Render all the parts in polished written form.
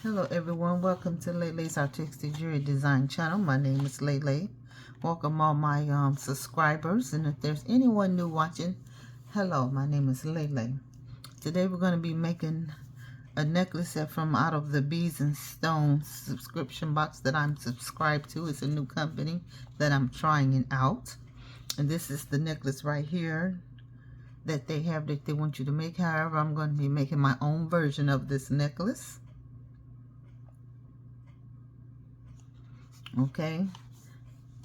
Hello everyone, welcome to Laylay's Artistic Jewelry Design channel. My name is Laylay. Welcome all my subscribers, and if there's anyone new watching, hello, my name is Laylay. Today we're going to be making a necklace set from out of the Beads and Stones subscription box that I'm subscribed to. It's a new company that I'm trying it out, and this is the necklace right here that they have that they want you to make. However, I'm going to be making my own version of this necklace. Okay,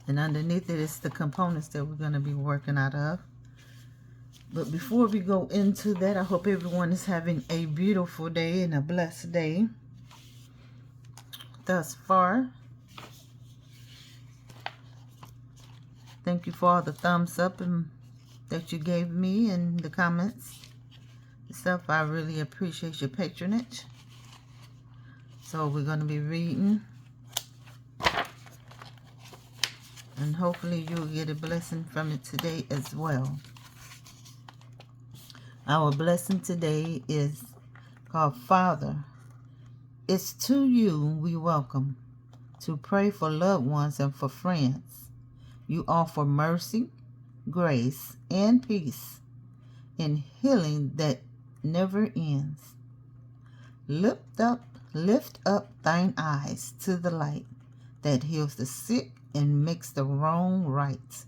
and underneath it is the components that we're going to be working out of. But before we go into that, I hope everyone is having a beautiful day and a blessed day thus far. Thank you for all the thumbs up that you gave me in the comments and stuff. I really appreciate your patronage. So we're going to be reading, and hopefully you'll get a blessing from it today as well. Our blessing today is called Father. It's to you we welcome, to pray for loved ones and for friends. You offer mercy, grace, and peace, and healing that never ends. Lift up thine eyes to the light that heals the sick and makes the wrong right.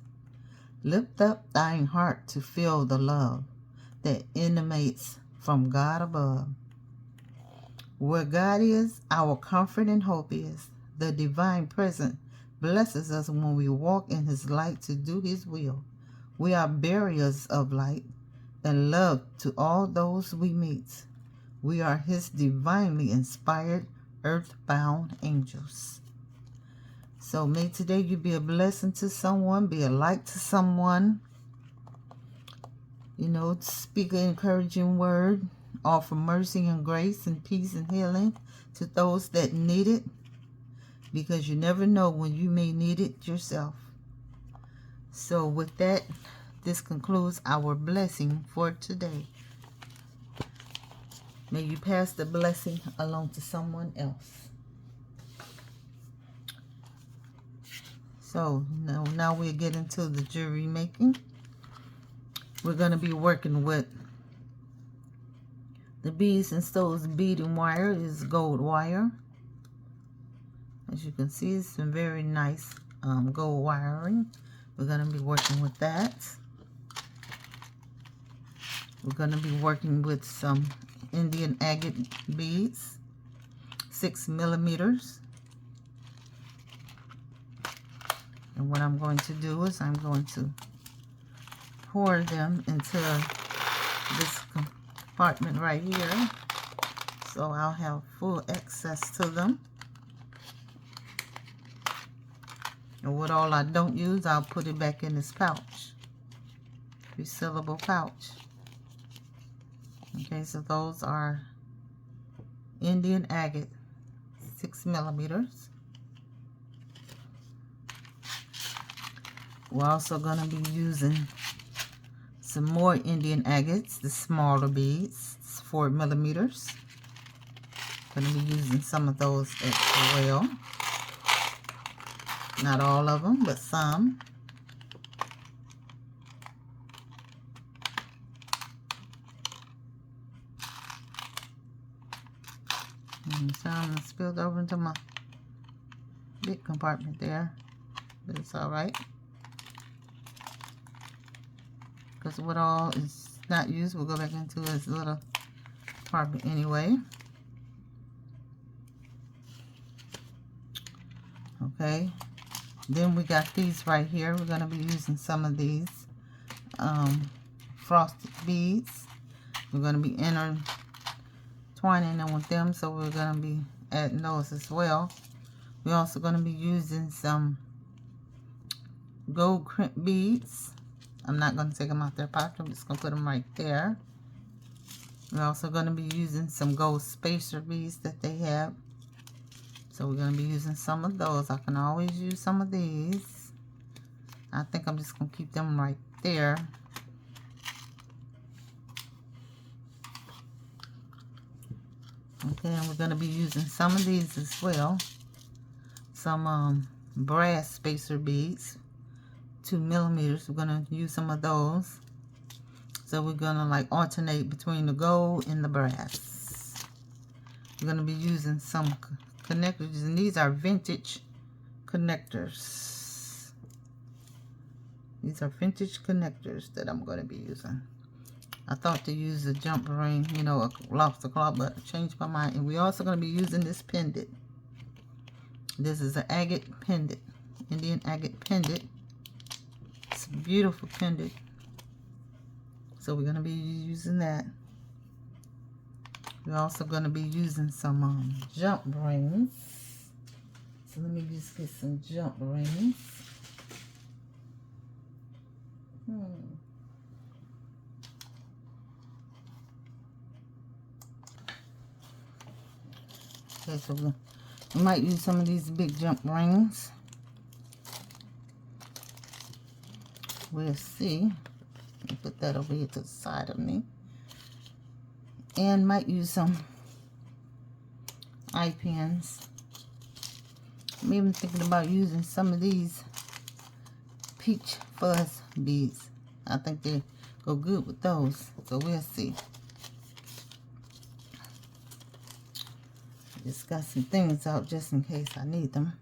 Lift up thine heart to feel the love that emanates from God above. Where God is, our comfort and hope is. The divine presence blesses us when we walk in his light to do his will. We are barriers of light and love to all those we meet. We are his divinely inspired, earthbound angels. So may today you be a blessing to someone, be a light to someone. You know, speak an encouraging word, offer mercy and grace and peace and healing to those that need it, because you never know when you may need it yourself. So with that, this concludes our blessing for today. May you pass the blessing along to someone else. So now we'll get into the jewelry making. We're going to be working with the Beads and Stones beading wire. It is gold wire. As you can see, it's some very nice gold wiring. We're going to be working with that. We're going to be working with some Indian agate beads, 6 millimeters. And what I'm going to do is I'm going to pour them into this compartment right here, so I'll have full access to them. And what all I don't use, I'll put it back in this pouch, resealable pouch. Okay, so those are Indian agate, 6 millimeters. We're also going to be using some more Indian agates, the smaller beads, 4 millimeters. Going to be using some of those as well. Not all of them, but some. And some spilled over into my big compartment there, but it's all right, because what all is not used will go back into its little compartment anyway. Okay, then we got these right here. We're going to be using some of these frosted beads. We're going to be intertwining them with them, so we're going to be adding those as well. We're also going to be using some gold crimp beads. I'm not going to take them out their pocket. I'm just going to put them right there. We're also going to be using some gold spacer beads that they have. So we're going to be using some of those. I can always use some of these. I think I'm just going to keep them right there. Okay, and we're going to be using some of these as well. Some brass spacer beads, 2 millimeters. We're going to use some of those. So we're going to like alternate between the gold and the brass. We're going to be using some connectors, and these are vintage connectors. These are vintage connectors that I'm going to be using. I thought to use a jump ring, you know, a lobster claw, but I changed my mind. And we're also going to be using this pendant. This is an agate pendant, Indian agate pendant. It's a beautiful pendant. So we're going to be using that. We're also going to be using some jump rings. So let me just get some jump rings. Okay, so we might use some of these big jump rings. We'll see. Let me put that over here to the side of me. And might use some eye pins. I'm even thinking about using some of these peach fuzz beads. I think they go good with those. So we'll see. Just got some things out just in case I need them.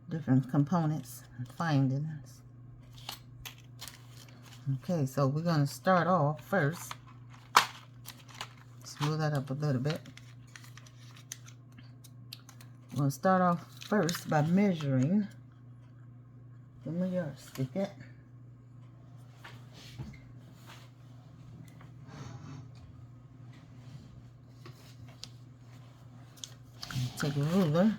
Different components and findings. Okay, so we're going to start off first. Smooth that up a little bit. We're going to start off first by measuring. Give me your stick it. Take a ruler.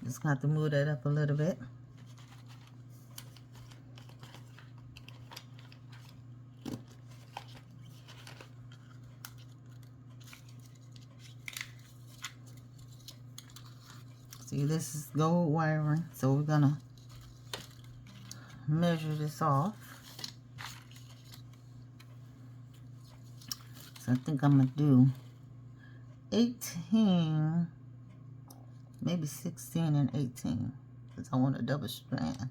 Just got to move that up a little bit. See, this is gold wiring, so we're gonna measure this off. So I think I'm gonna do 18, maybe 16 and 18, because I want a double strand.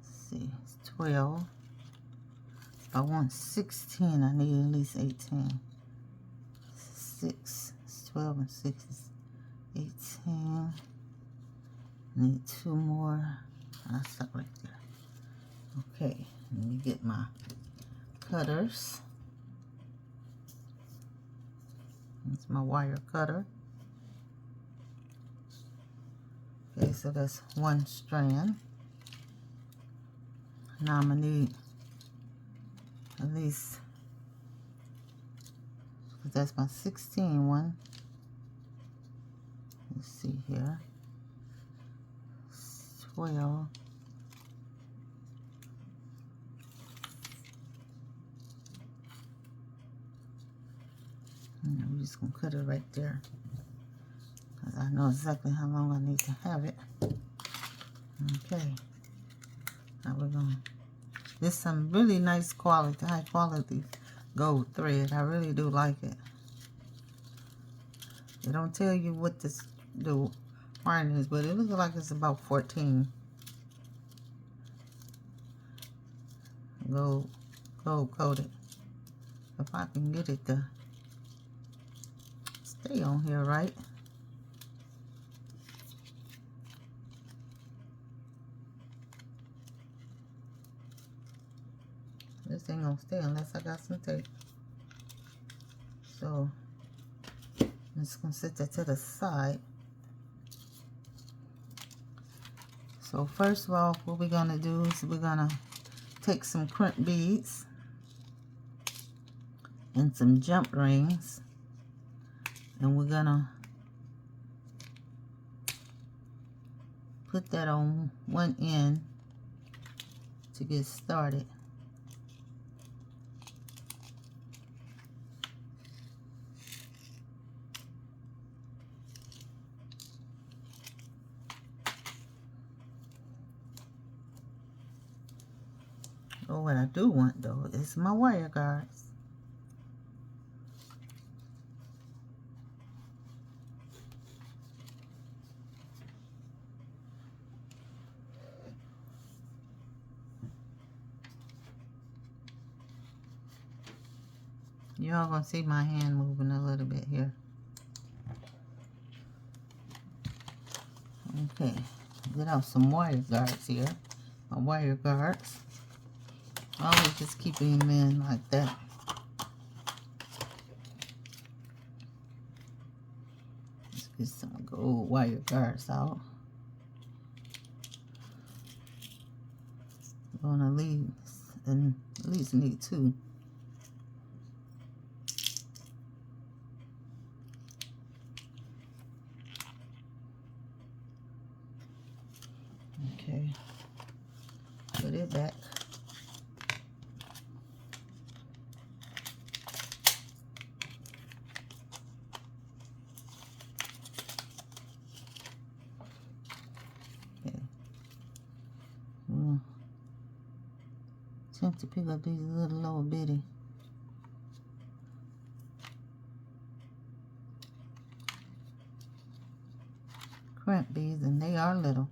Let's see, it's 12. If I want 16, I need at least 18. 6, it's 12 and 6 is 18. Need 2 more. I'll stop right there. Okay, let me get my cutters. It's my wire cutter. Okay, so that's 1 strand. Now I'm gonna need at least, because that's my 16 one. Let's see here. 12. And I'm just going to cut it right there, because I know exactly how long I need to have it. Okay. Now we're going to, this is some really nice quality, high quality gold thread. I really do like it. They don't tell you what this the iron is, but it looks like it's about 14. Gold coated. If I can get it to stay on here right. This ain't gonna stay unless I got some tape. So I'm just gonna set that to the side. So first of all, what we're gonna do is we're gonna take some crimp beads and some jump rings, and we're gonna put that on one end to get started. Oh, what I do want though is my wire guards. Y'all gonna see my hand moving a little bit here. Okay, get out some wire guards here. My wire guards. Always just keeping them in like that. Let's get some gold wire guards out. I'm gonna leave and at least need 2. Okay, put it back. Okay, we'll attempt to pick up these little bitty crimp beads, and they are little.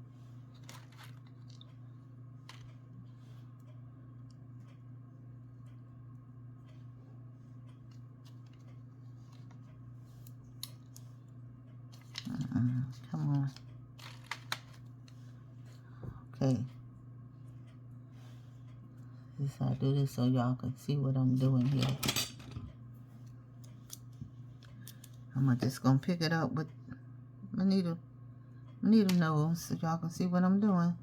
Come on. Okay. This I do this so y'all can see what I'm doing here. I'm just gonna pick it up with my needle nose so y'all can see what I'm doing.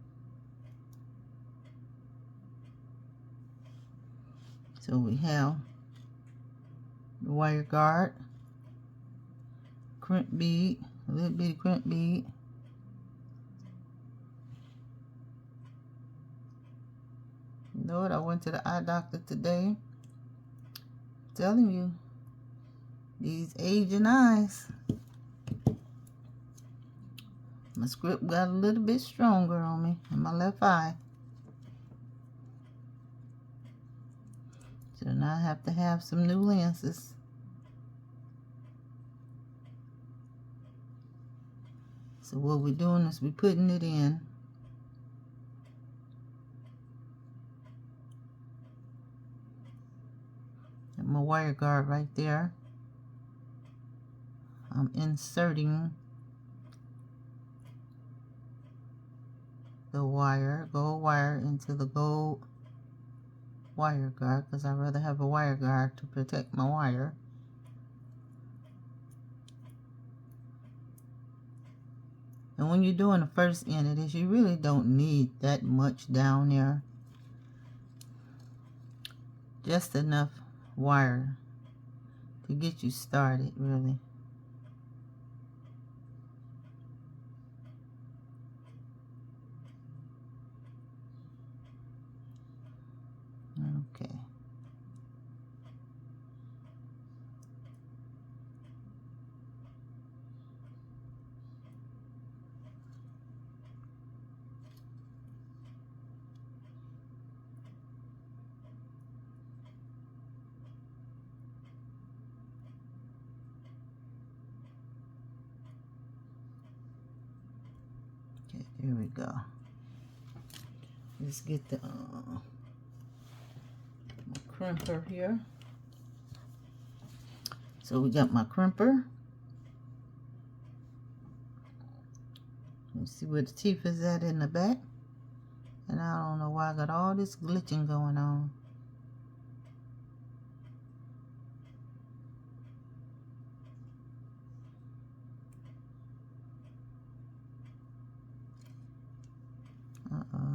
So we have the wire guard, crimp bead, a little bitty crimp bead, Lord, I went to the eye doctor today. I'm telling you, these aging eyes. My script got a little bit stronger on me in my left eye. So now I have to have some new lenses. So what we're doing is we're putting it in. And my wire guard right there. I'm inserting the gold wire into the gold wire guard because I'd rather have a wire guard to protect my wire. And when you're doing the first end of this, you really don't need that much down there. Just enough wire to get you started, really. Okay. Okay, there we go. Let's get the crimper here. So we got my crimper. Let's see where the teeth is at in the back. And I don't know why I got all this glitching going on.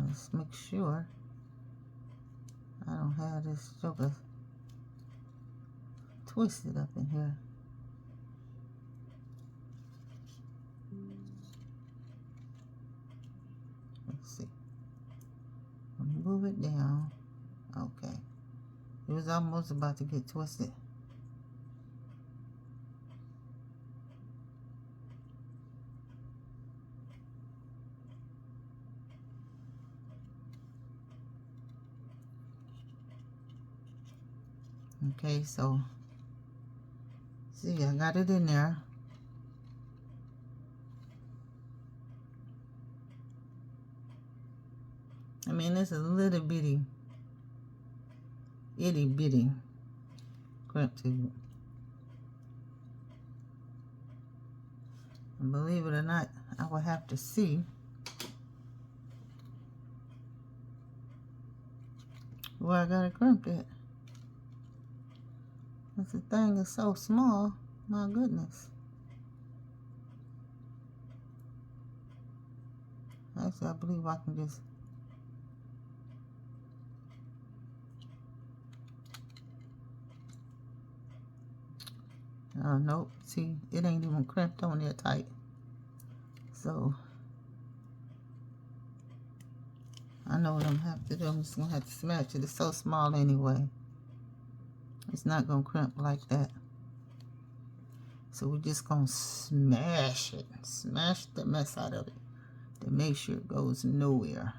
Let's make sure I don't have this joker twisted up in here. Let's see. Move it down. Okay. It was almost about to get twisted. Okay, so see, I got it in there. I mean, it's a little bitty, itty bitty crimp to it. And believe it or not, I will have to see where I got it crimped at. Because the thing is so small, my goodness. Actually, I believe I can just... nope. See, it ain't even crimped on there tight. So, I know what I'm going to have to do. I'm just going to have to smash it. It's so small anyway. It's not going to crimp like that. So, we're just going to smash it. Smash the mess out of it to make sure it goes nowhere.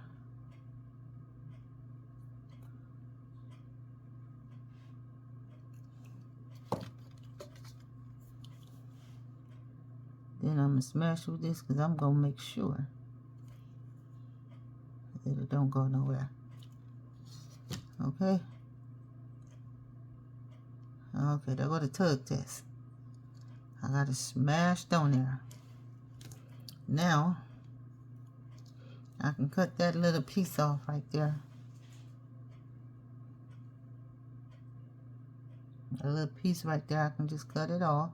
Then I'm going to smash with this because I'm going to make sure that it don't go nowhere. Okay? Okay, there go the tug test. I got it smashed on there. Now, I can cut that little piece off right there. A little piece right there, I can just cut it off.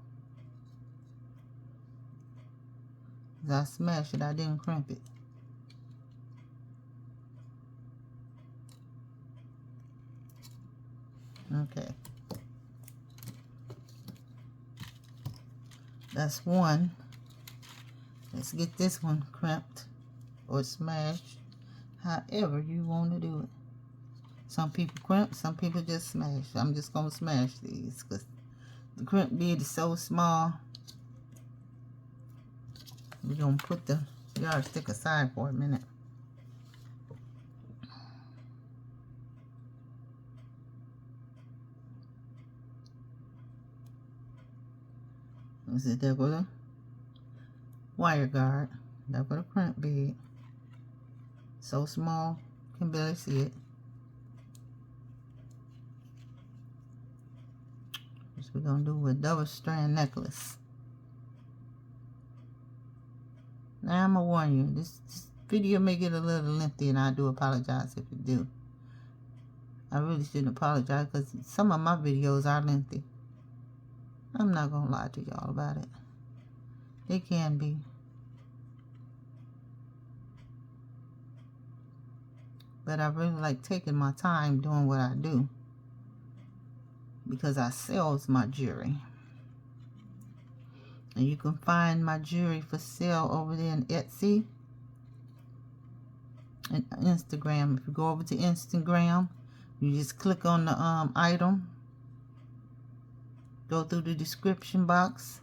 As I smashed it, I didn't crimp it. Okay. That's one. Let's get this one crimped or smashed. However you want to do it. Some people crimp, some people just smash. I'm just going to smash these because the crimp bead is so small. We're going to put the yardstick aside for a minute. Is it there go the wire guard? There go the crimp bead. So small, can barely see it. Which we're going to do with double strand necklace. Now I'm going to warn you, this video may get a little lengthy and I do apologize if it do. I really shouldn't apologize because some of my videos are lengthy. I'm not going to lie to y'all about it. They can be. But I really like taking my time doing what I do. Because I sells my jewelry. And you can find my jewelry for sale over there in Etsy and Instagram. If you go over to Instagram, you just click on the item. Go through the description box.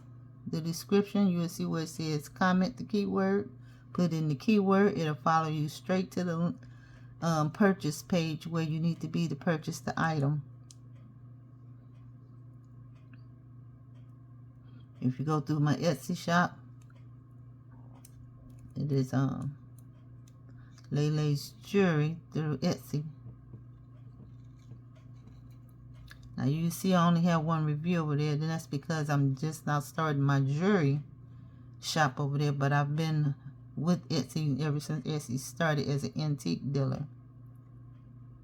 The description, you will see where it says comment the keyword. Put in the keyword. It'll follow you straight to the purchase page where you need to be to purchase the item. If you go through my Etsy shop, it is Lele's Jewelry through Etsy. Now you see I only have one review over there. Then that's because I'm just now starting my jewelry shop over there. But I've been with Etsy ever since Etsy started as an antique dealer,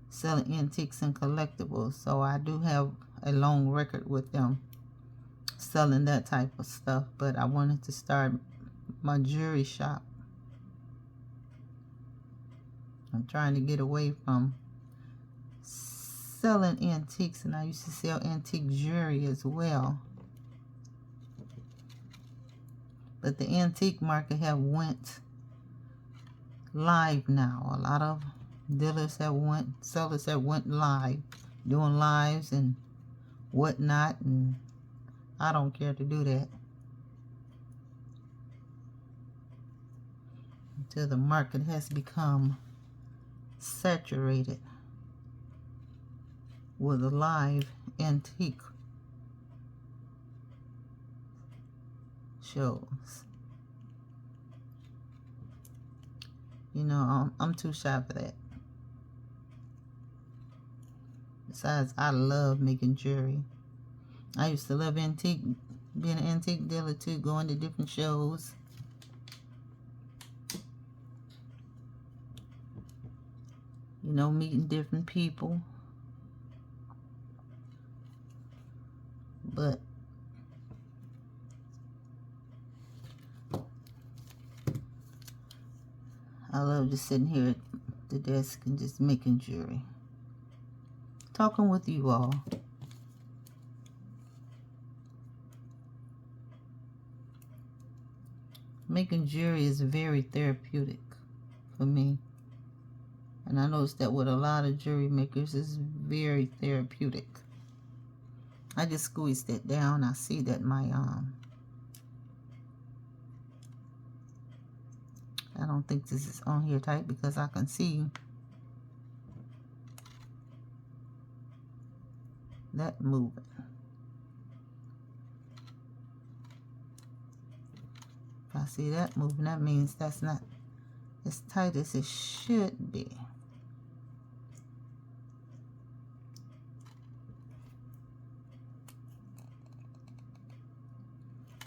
selling antiques and collectibles. So I do have a long record with them, selling that type of stuff. But I wanted to start my jewelry shop. I'm trying to get away from selling antiques, and I used to sell antique jewelry as well. But the antique market have went live now. A lot of dealers have sellers have went live, doing lives and whatnot, and I don't care to do that until the market has become saturated. with a live antique shows. You know, I'm too shy for that. Besides, I love making jewelry. I used to love antique, being an antique dealer too, going to different shows. You know, meeting different people. But I love just sitting here at the desk and just making jewelry. Talking with you all. Making jewelry is very therapeutic for me. And I noticed that with a lot of jewelry makers, it's very therapeutic. I just squeezed it down. I see that my, I don't think this is on here tight because I can see that moving. If I see that moving, that means that's not as tight as it should be.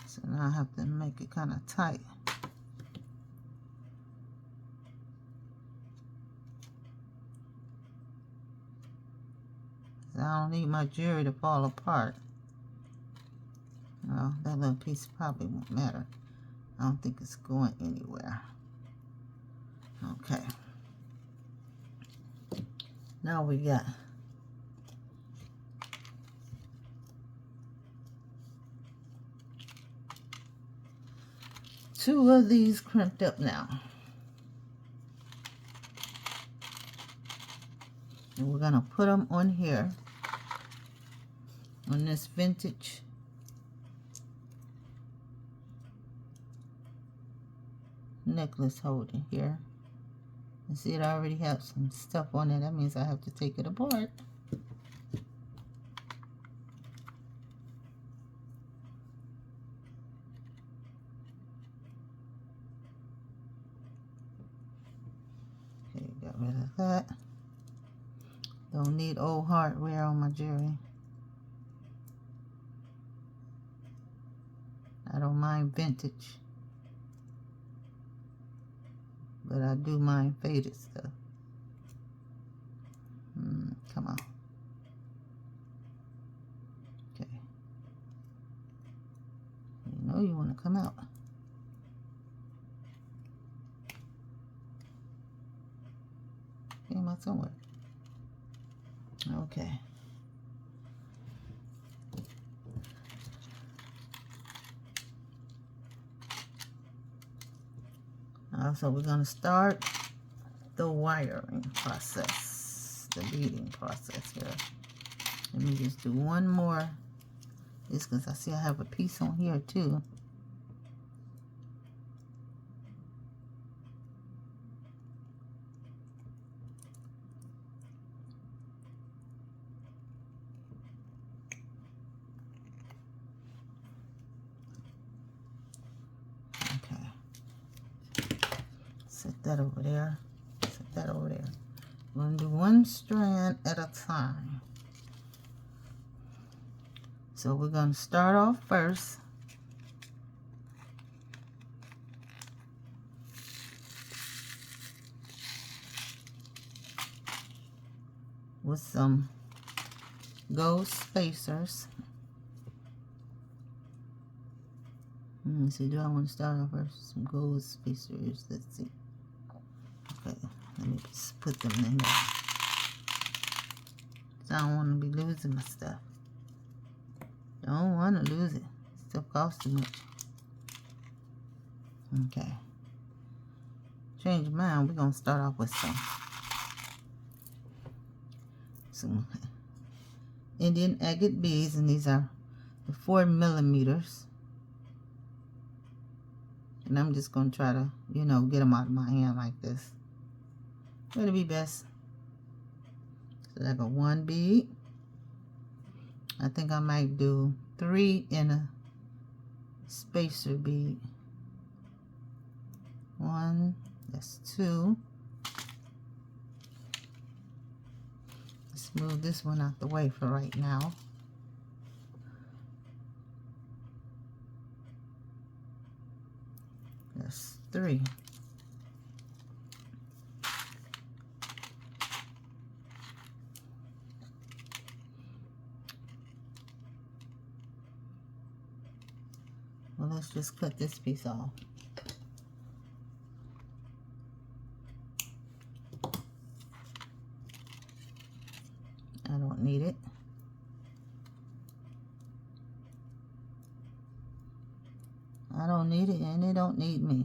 So now I have to make it kind of tight. I don't need my jewelry to fall apart. Well, that little piece probably won't matter. I don't think it's going anywhere. Okay. Now we got two of these crimped up now. And we're going to put them on here, on this vintage necklace holder here. And see, it already has some stuff on it. That means I have to take it apart. Okay, got rid of that. Don't need old hardware on my jewelry. I don't mind vintage, but I do mind faded stuff. Come on. Okay. You know you want to come out. Came out somewhere. Okay. So we're going to start the wiring process, the beading process here. Let me just do one more, just because I see I have a piece on here too. Set that over there. Set that over there. We're going to do one strand at a time. So we're going to start off first with some gold spacers. Let me see, do I want to start off first with some gold spacers? Let's see. Okay, let me just put them in there. I don't want to be losing my stuff. Don't want to lose it. Still costs too much. Okay. Change your mind. We're going to start off with some Indian agate beads, and these are the 4 millimeters. And I'm just going to try to, you know, get them out of my hand like this. It'll be best. So I got one bead. I think I might do 3 in a spacer bead. 1, that's 2. Let's move this one out the way for right now. That's 3. Well, let's just cut this piece off. I don't need it. I don't need it, and it don't need me.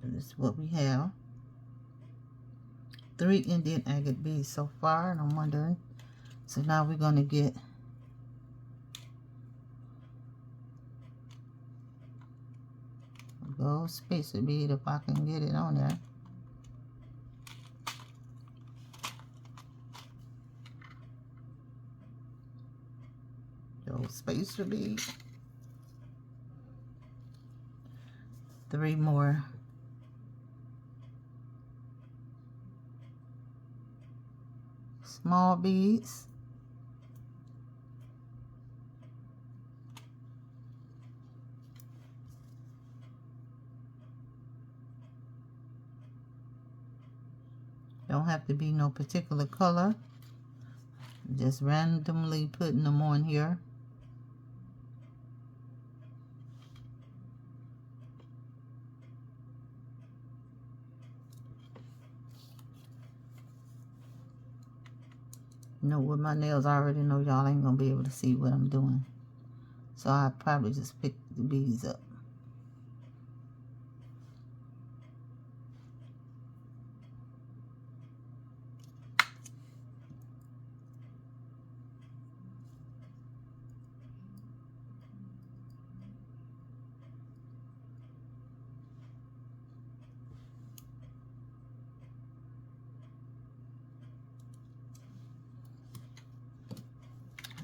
So this is what we have. 3 Indian agate beads so far, and I'm wondering. So now we're going to get a gold spacer bead if I can get it on there. Gold spacer bead. 3 more small beads. Don't have to be no particular color. Just randomly putting them on here. You know, with my nails, I already know y'all ain't gonna be able to see what I'm doing. So I probably just pick the beads up.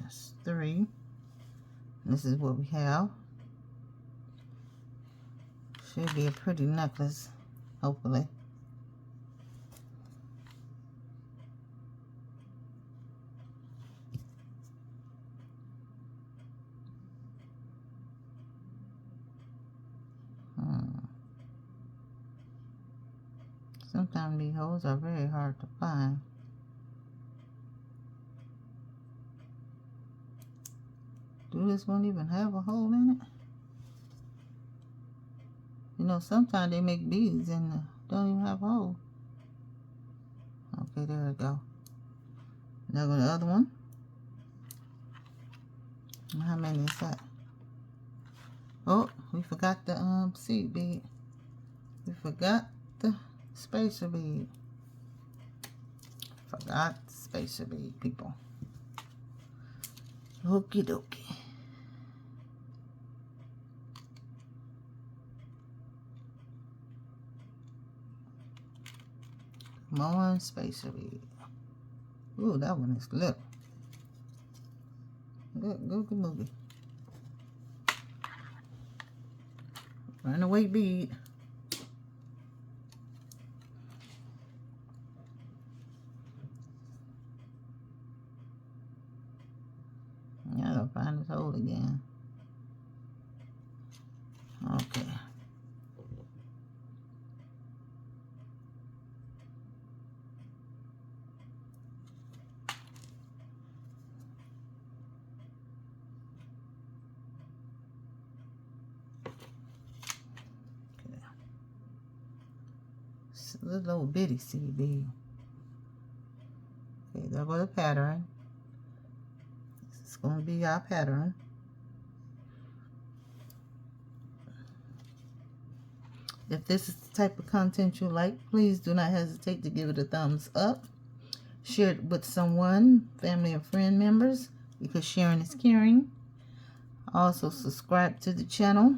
That's 3. This is what we have. Should be a pretty necklace, hopefully. Sometimes these holes are very hard to find. Do this one even have a hole in it? You know, sometimes they make beads and don't even have a hole. Okay, there we go. Now go to the other one. How many is that? Oh, we forgot the seed bead. We forgot the spacer bead. Forgot the spacer bead, people. Okie dokie. Come on, spacer bead. Ooh, that one is little. Good movie. Runaway bead. I gotta find this hole again. Okay. This little bitty seed bead. Okay, there goes the pattern. This is going to be our pattern. If this is the type of content you like, please do not hesitate to give it a thumbs up. Share it with someone, family or friend members, because sharing is caring. Also, subscribe to the channel.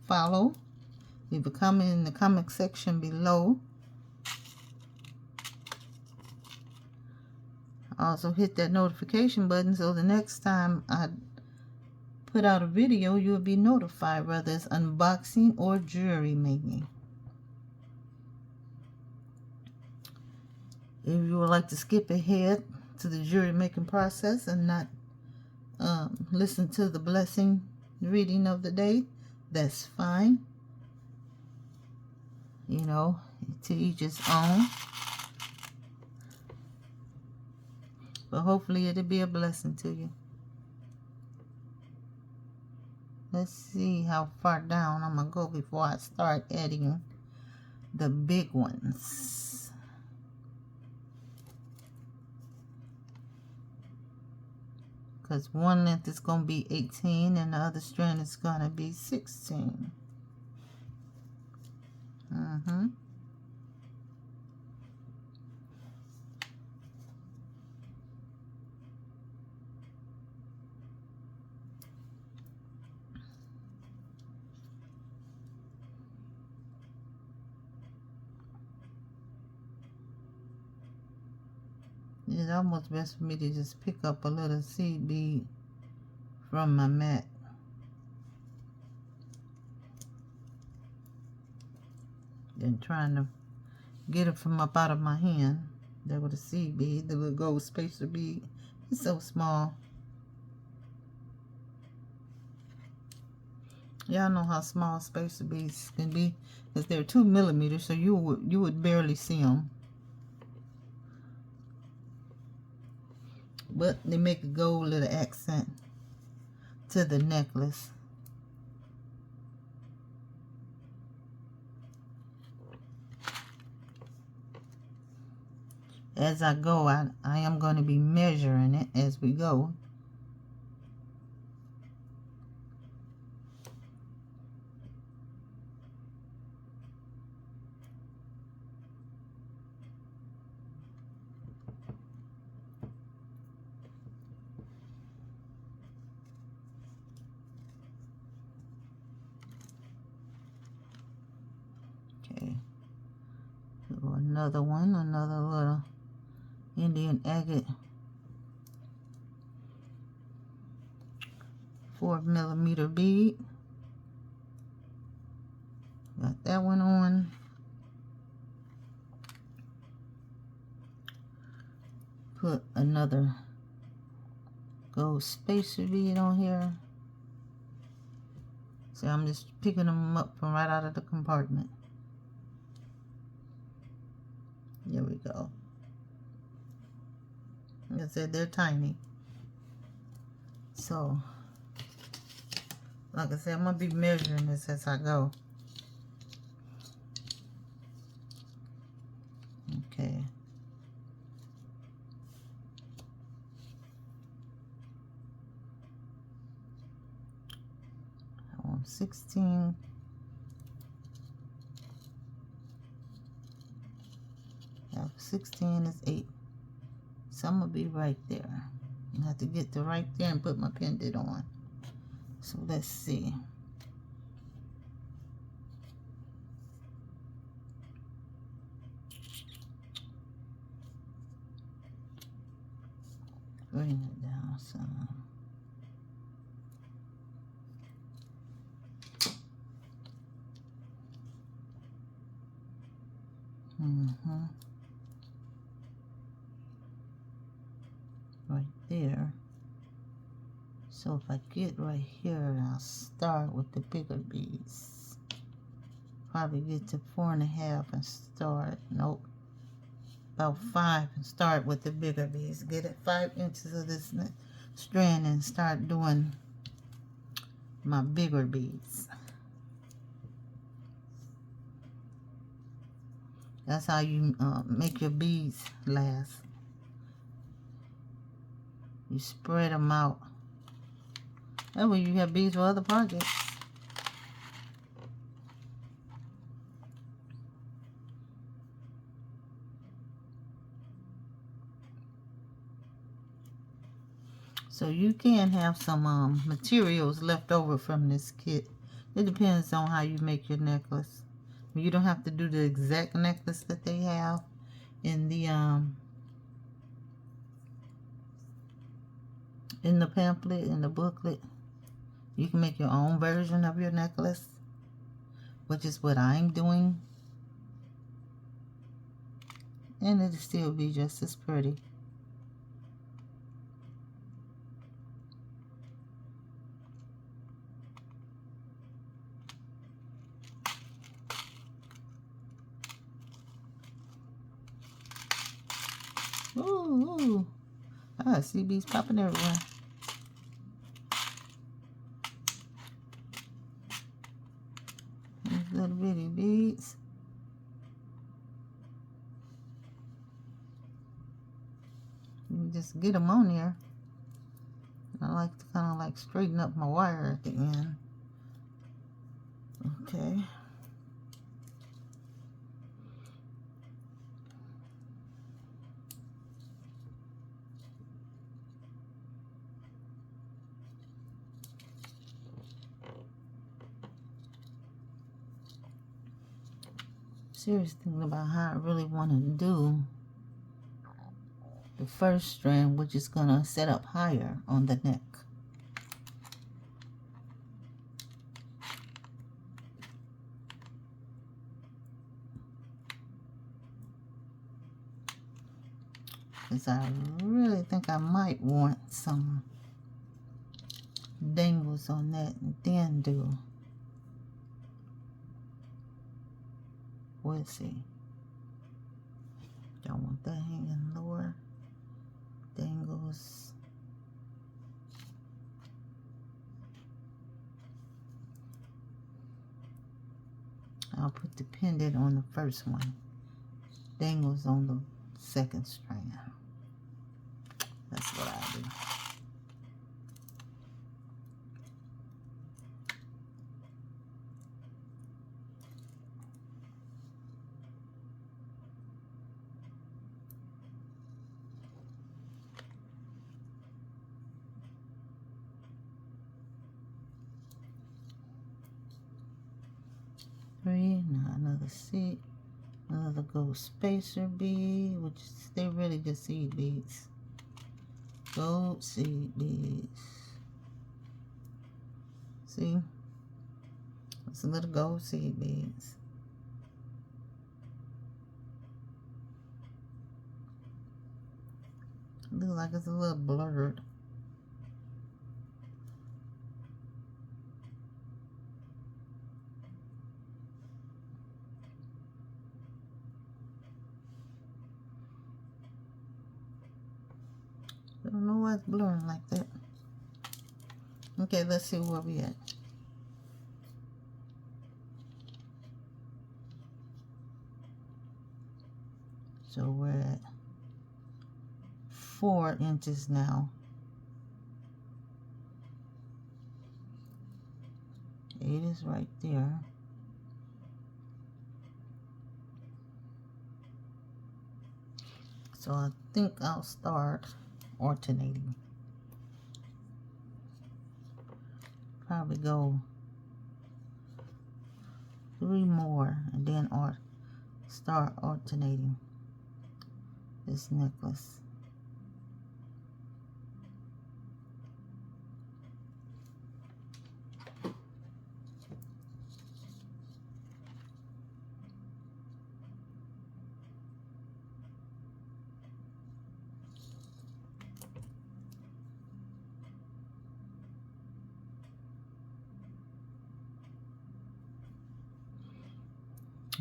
Follow. Leave a comment in the comment section below. Also hit that notification button so the next time I put out a video, you'll be notified whether it's unboxing or jewelry making. If you would like to skip ahead to the jewelry making process and not listen to the blessing reading of the day, that's fine. You know, to each his own. But hopefully it'll be a blessing to you. Let's see how far down I'm going to go before I start adding the big ones. Because one length is going to be 18 and the other strand is going to be 16. It's almost best for me to just pick up a little seed bead from my mat. Than trying to get it from up out of my hand. There with a seed bead, the little gold spacer bead. It's so small. Y'all know how small spacer beads can be, because they're 2 millimeters, so you would barely see them. But they make a gold little accent to the necklace. As I go, I am going to be measuring it as we go. Okay. So another one, another little Indian agate 4 millimeter bead. Got that one on. Put another gold spacer bead on here. So I'm just picking them up from right out of the compartment. There we go. Like I said, they're tiny. So, like I said, I'm going to be measuring this as I go. Okay. 16. Yeah, 16 is 8. So I'm going to be right there. I have to get to right there and put my pendant on. So let's see. Bring it down some. Right there. So if I get right here, I'll start with the bigger beads. Probably get to 4.5 and start. Nope. About 5 and start with the bigger beads. Get it 5 inches of this strand and start doing my bigger beads. That's how you make your beads last. You spread them out. That way you have beads for other projects. So you can have some materials left over from this kit. It depends on how you make your necklace. You don't have to do the exact necklace that they have in the In the pamphlet, in the booklet, you can make your own version of your necklace, which is what I'm doing. And it'll still be just as pretty. Ooh. I see beads popping everywhere. These little bitty beads. You just get them on there. I like to kind of like straighten up my wire at the end. Okay. Serious thinking about how I really want to do the first strand, which is going to set up higher on the neck. Because I really think I might want some dangles on that and then do. We'll see. Don't want that hanging lower. Dangles. I'll put the pendant on the first one. Dangles on the second strand. That's what I do. Three, now another seed, another gold spacer bead, which they really just seed beads. Gold seed beads. See? It's a little gold seed beads. It looks like it's a little blurred. I don't know why it's blurring like that. Okay, let's see where we at. So we're at 4 inches now. 8 is right there. So I think I'll start alternating. Probably go 3 more and then start alternating this necklace.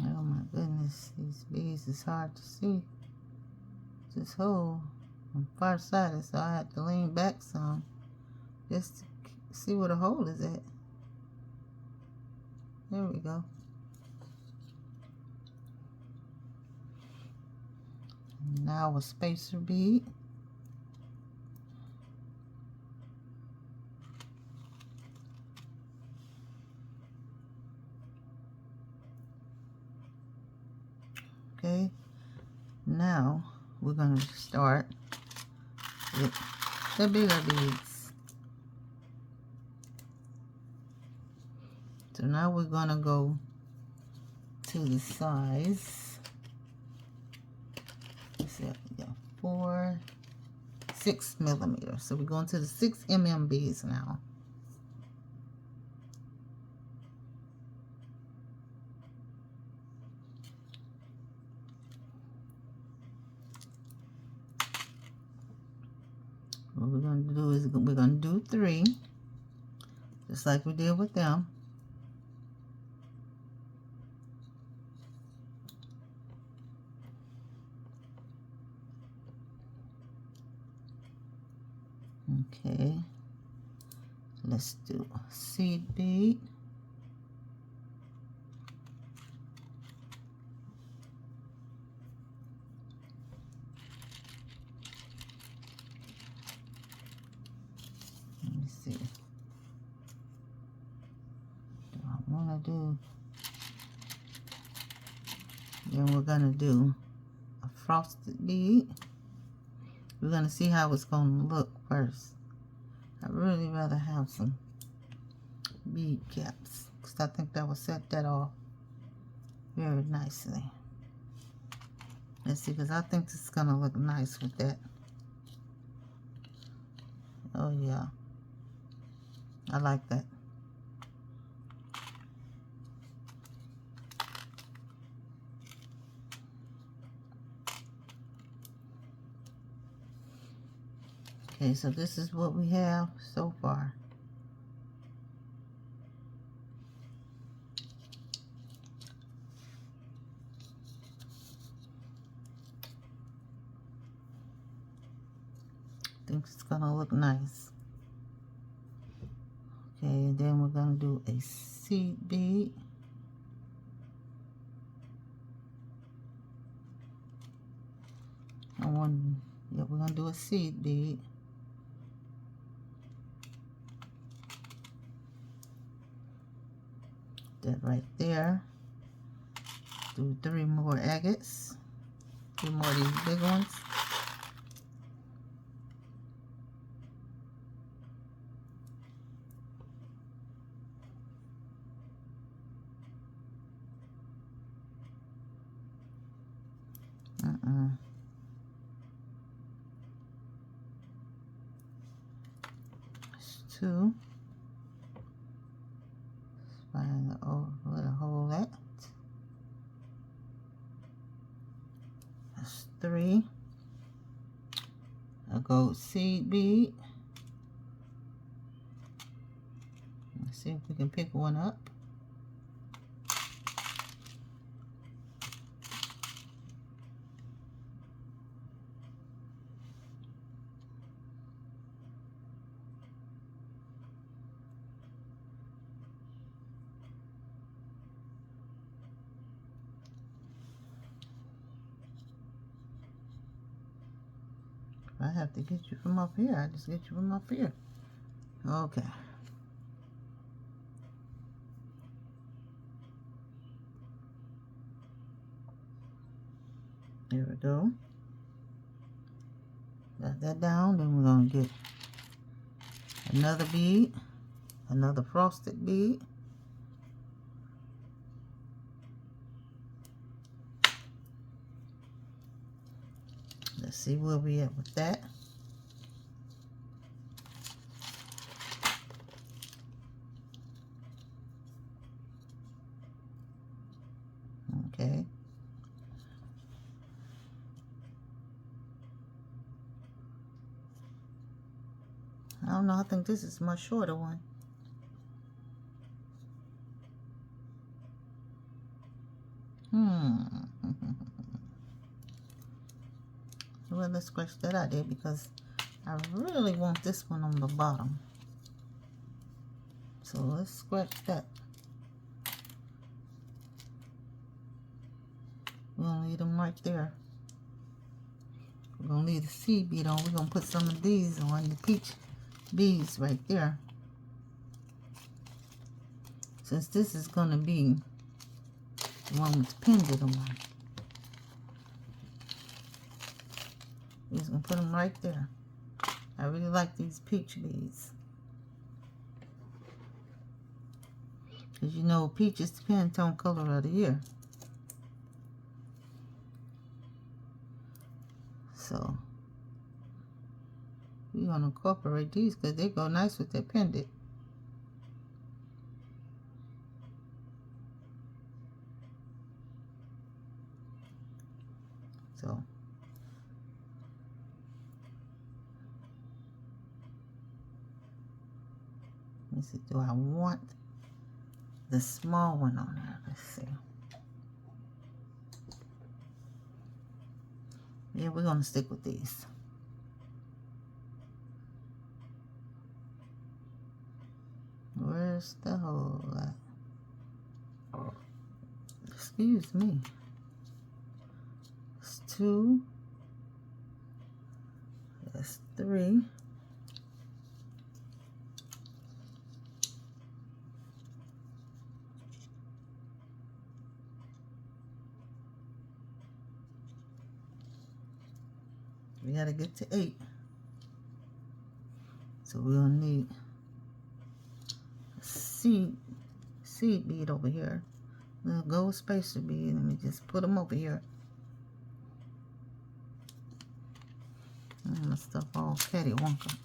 Oh my goodness, these beads is hard to see. This hole, I'm farsighted, so I have to lean back some just to see where the hole is at. There we go. Now a spacer bead. Okay, now we're going to start with the bigger beads. So now we're going to go to the size. Let's see, yeah, 4, 6mm. So we're going to the 6mm beads now. What we're going to do is we're going to do 3, just like we did with them. Okay, let's do a seed bead. Let me see. Do I want to do? Then we're going to do a frosted bead. We're going to see how it's going to look first. I'd really rather have some bead caps because I think that will set that off very nicely. Let's see, because I think this is going to look nice with that. Oh yeah, I like that. Okay, so this is what we have so far. I think it's gonna look nice. Okay, and then we're gonna do a seed bead. Yeah, we're gonna do a seed bead. That right there. Do 3 more agates. 3 more of these big ones. There's 2. Find the where the hole at. That's 3. A gold seed bead. Let's see if we can pick one up. I have to get you from up here. I just get you from up here. Okay. There we go. Got that down. Then we're going to get another bead. Another frosted bead. Let's see where we at with that. Okay. I don't know, I think this is my shorter one. Well, let's scratch that out there because I really want this one on the bottom. So let's scratch that. We're going to leave them right there. We're going to leave the seed bead on. We're going to put some of these on the peach beads right there. Since this is going to be the one with the pendant on. We're just going to put them right there. I really like these peach beads. Because you know peach is the Pantone color of the year. So we're going to incorporate these because they go nice with that pendant. So let me see, do I want the small one on there? Let's see. Yeah, we're going to stick with these. Where's the hole at? Excuse me. That's 2. That's 3. We gotta get to 8. So we'll need a seed bead over here. Little gold spacer bead. Let me just put them over here. My stuff all catty-wonka.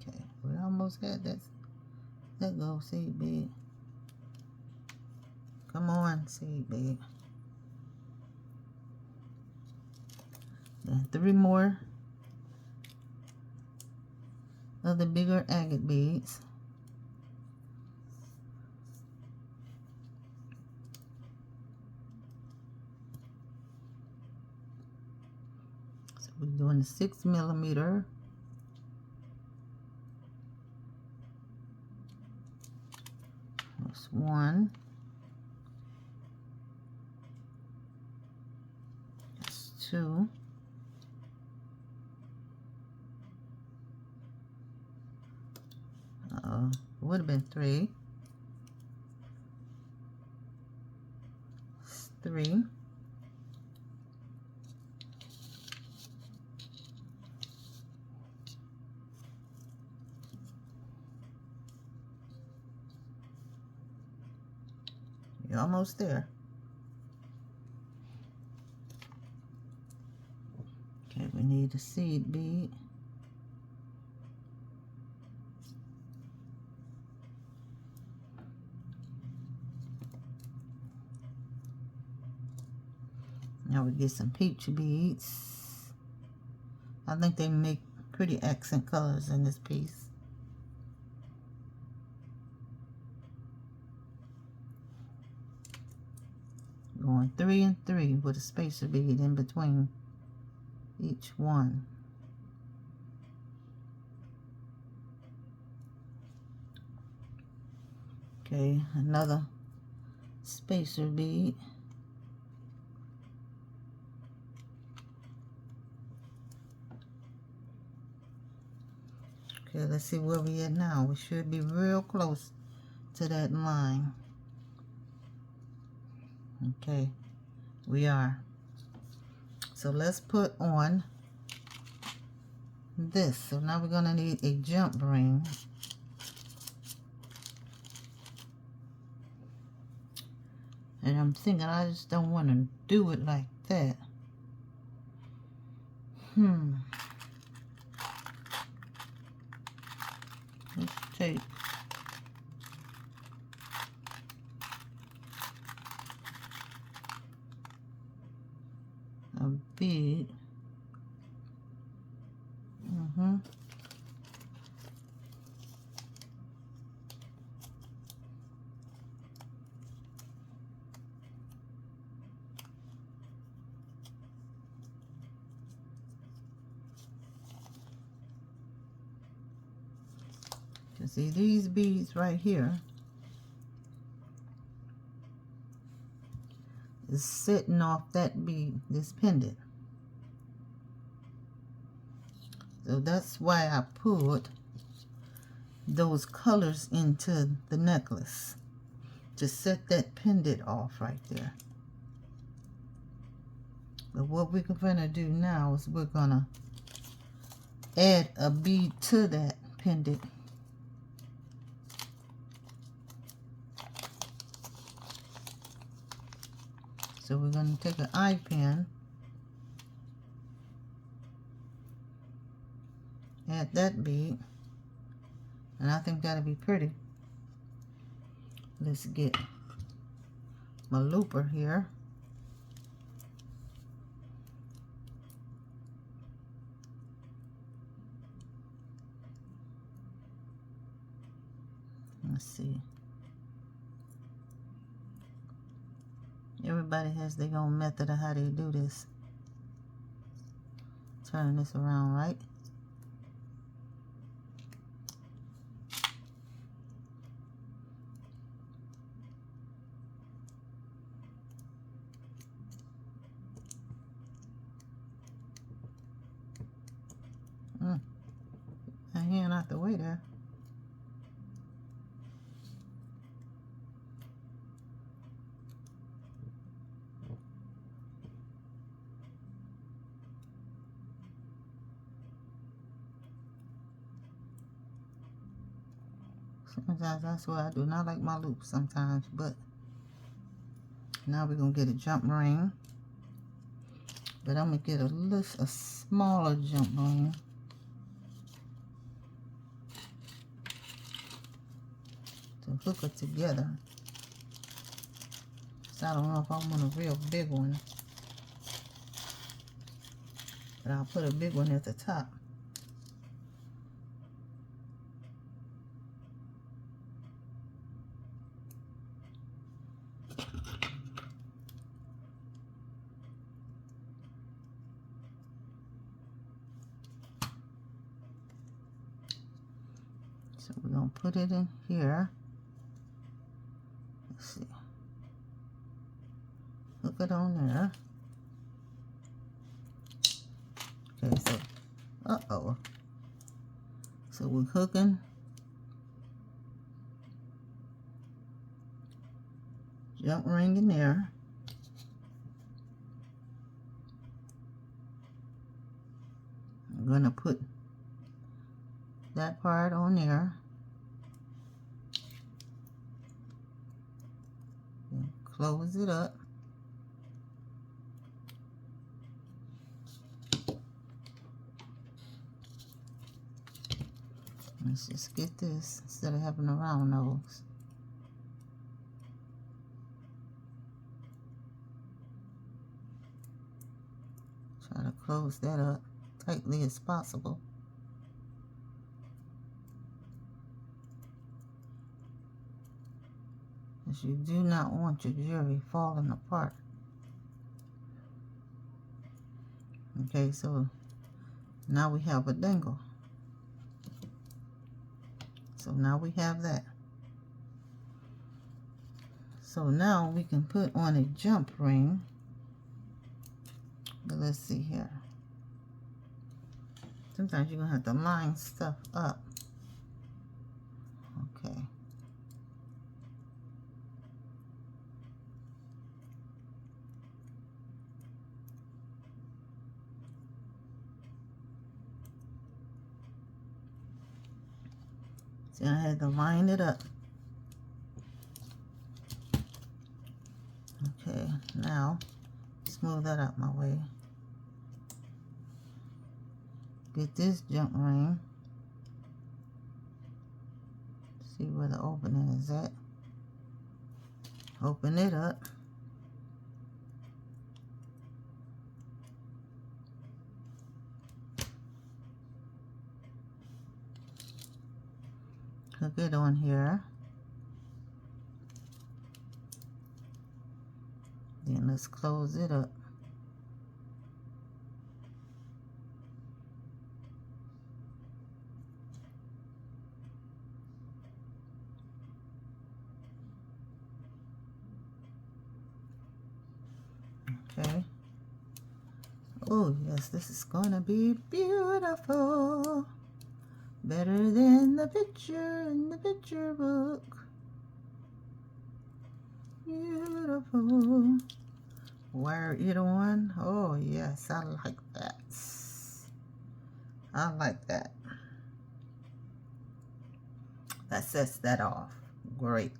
Okay, we almost had that. Let go, seed bead. Come on, seed bead. Then 3 more of the bigger agate beads. So we're doing the 6mm. That's 1. That's 2. Would have been 3. 3. You're almost there. Okay, we need a seed bead. Now we get some peachy beads. I think they make pretty accent colors in this piece. Going 3 and 3 with a spacer bead in between each one. Okay, another spacer bead. Okay, let's see where we at now. We should be real close to that line. Okay, we are. So let's put on this. So now we're gonna need a jump ring. And I'm thinking I just don't want to do it like that. Let's take a bead. You see these beads right here is sitting off that bead, this pendant. So that's why I put those colors into the necklace, to set that pendant off right there. But what we're gonna do now is we're gonna add a bead to that pendant. So we're going to take an eye pen, add that bead, and I think that'll be pretty. Let's get my looper here. Let's see. Everybody has their own method of how they do this. Turn this around, right? My hand out the way there. Sometimes that's why I do not like my loops sometimes, but now we're gonna get a jump ring. But I'm gonna get a smaller jump ring. To hook it together. So I don't know if I want a real big one. But I'll put a big one at the top. So we're going to put it in here. Let's see. Hook it on there. Okay, so, uh-oh. So we're hooking. Jump ring in there. I'm going to put that part on there. And close it up. Let's just get this instead of having a round nose. Try to close that up tightly as possible. Because you do not want your jewelry falling apart. Okay, so now we have a dangle. So now we have that. So now we can put on a jump ring. But let's see here. Sometimes you're going to have to line stuff up. Okay. See, I had to line it up. Okay, now smooth that out my way. Get this jump ring. See where the opening is at. Open it up. Hook it on here. Then let's close it up. Okay. Oh yes, this is gonna be beautiful. Better than the picture in the picture book. Beautiful. Wear it on. Oh yes, I like that. I like that. That sets that off. Great.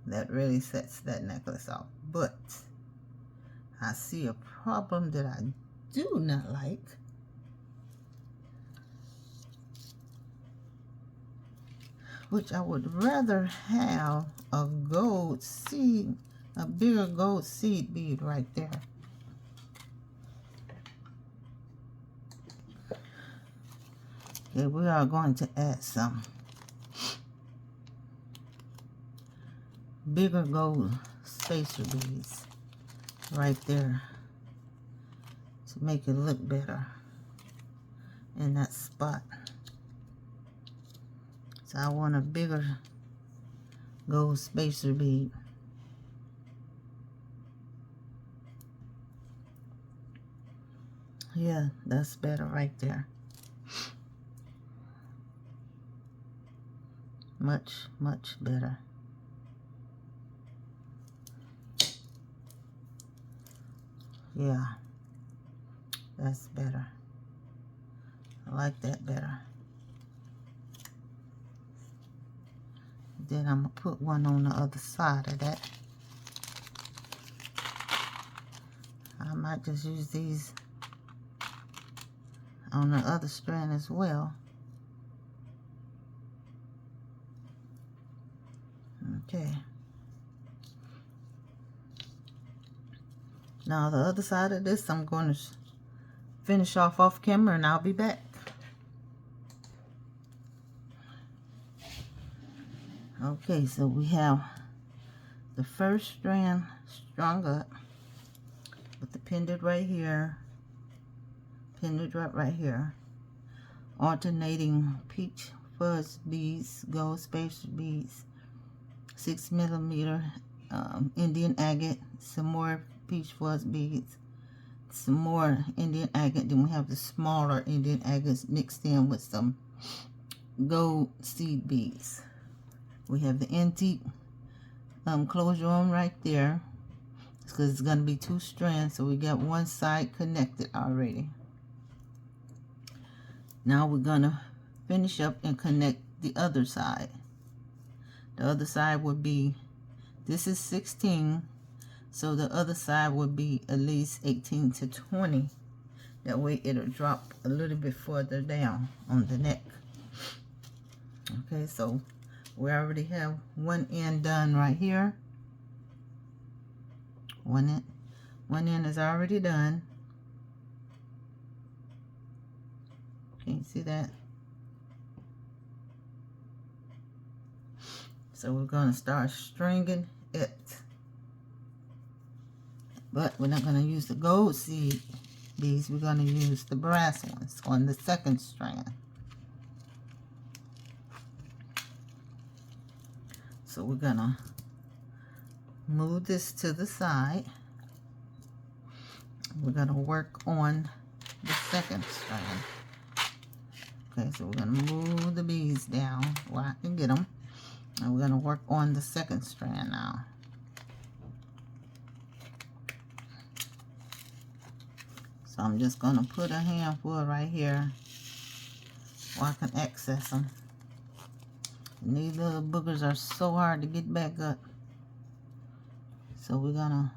That really sets that necklace off. But I see a problem that I do not like. Which I would rather have a gold seed, a bigger gold seed bead right there. Okay, we are going to add some bigger gold spacer beads right there to make it look better in that spot. So I want a bigger gold spacer bead. Yeah, that's better right there. Much, much better. Yeah, that's better. I like that better. Then I'm going to put one on the other side of that. I might just use these on the other strand as well. Okay. Now the other side of this I'm going to finish off camera, and I'll be back. Okay, so we have the first strand strung up with the pendant right here, pendant right here, alternating peach fuzz beads, gold spacer beads, 6mm Indian agate, some more peach fuzz beads, some more Indian agate. Then we have the smaller Indian agates mixed in with some gold seed beads. We have the antique closure on right there, because it's going to be 2 strands, so we got one side connected already. Now we're going to finish up and connect the other side. The other side would be, this is 16, so the other side would be at least 18 to 20. That way it'll drop a little bit further down on the neck. Okay, so we already have one end done right here. One end is already done. Can you see that? So we're going to start stringing it. But we're not going to use the gold seed beads. We're going to use the brass ones on the second strand. So we're going to move this to the side. We're going to work on the second strand. Okay, so we're going to move the beads down where I can get them. And we're going to work on the second strand now. So I'm just going to put a handful right here where I can access them. And these little boogers are so hard to get back up. So we're going to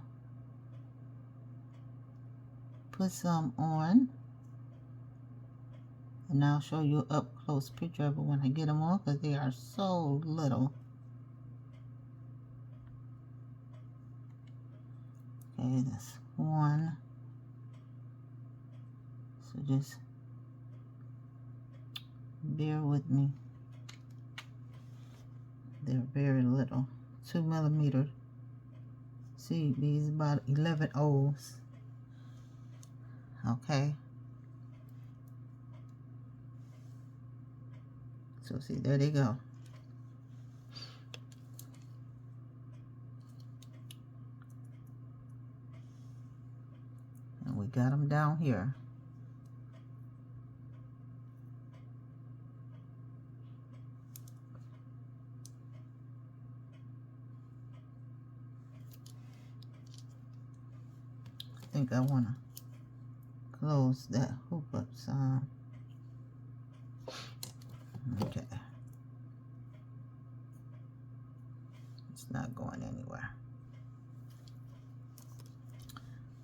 put some on. And I'll show you an up close picture of it when I get them on, because they are so little. Okay, that's one. So just bear with me. They're very little. 2mm seed beads, about 11 O's. Okay. So see, there they go. And we got them down here. I think I want to close that hoop up some. It's not going anywhere.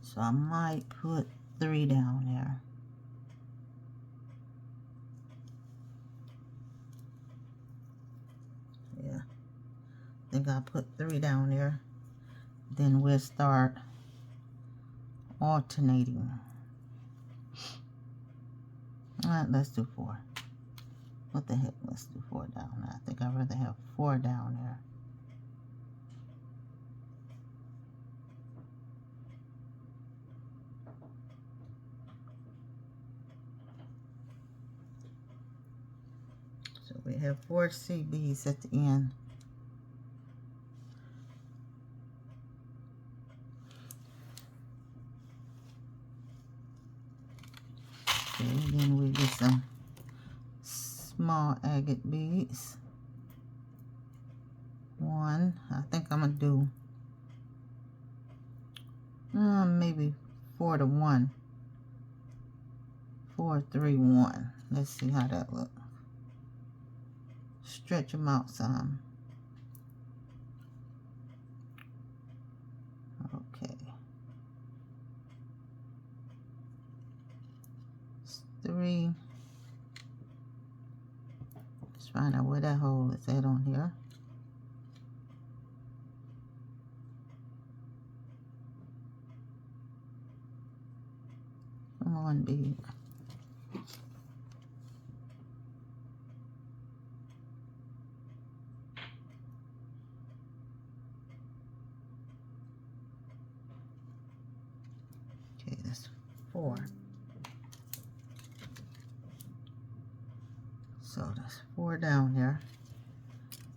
So I might put 3 down there. Yeah, I think I'll put 3 down there. Then we'll start alternating. Alright, let's do 4. What the heck? Let's do 4 down there. I think I'd rather have 4 down there. So we have 4 seed beads at the end. Okay, then we get some small agate beads. 1. I think I'm gonna do maybe 4 to 1. 4, 3, 1. Let's see how that looks. Stretch them out some. Okay. 3. Let's find out where that hole is at on here. Come on, bead. Okay, that's 4. So that's 4 down there.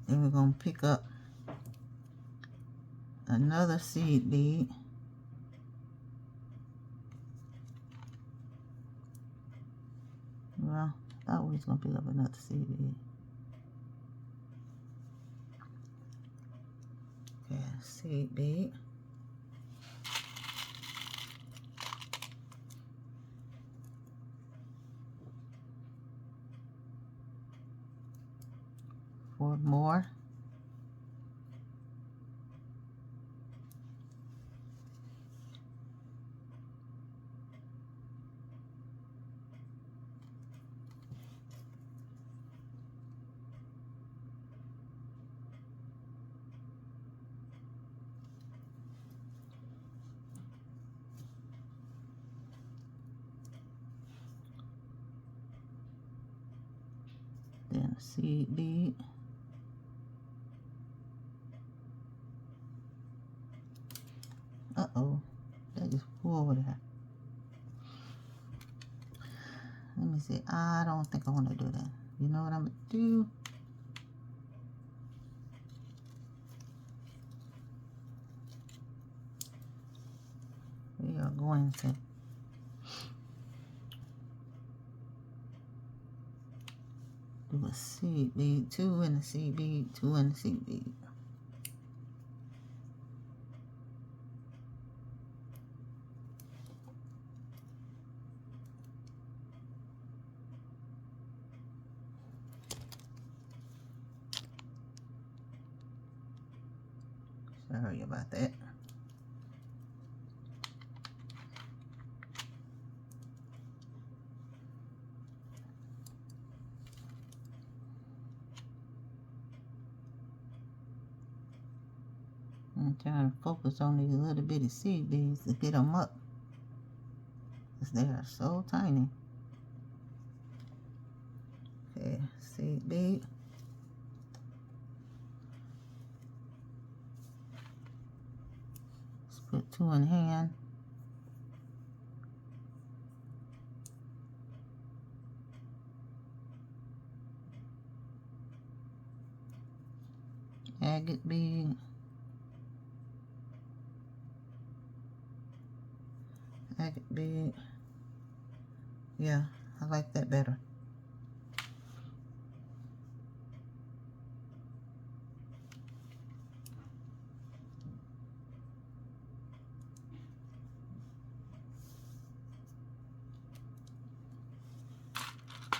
Then we're going to pick up another seed bead. Well, I thought we was going to pick up another seed bead. Okay, seed bead. Four more. Then a seed bead. Uh-oh, that just flew over there. Let me see. I don't think I want to do that. You know what I'm going to do? We are going to do a seed bead, 2 in the seed bead, 2 in the seed bead. Sorry about that. I'm trying to focus on these little bitty seed beads to get them up, because they are so tiny. Okay, seed bead. Let's put 2 in hand. Agate bead. Agate bead. Yeah, I like that better.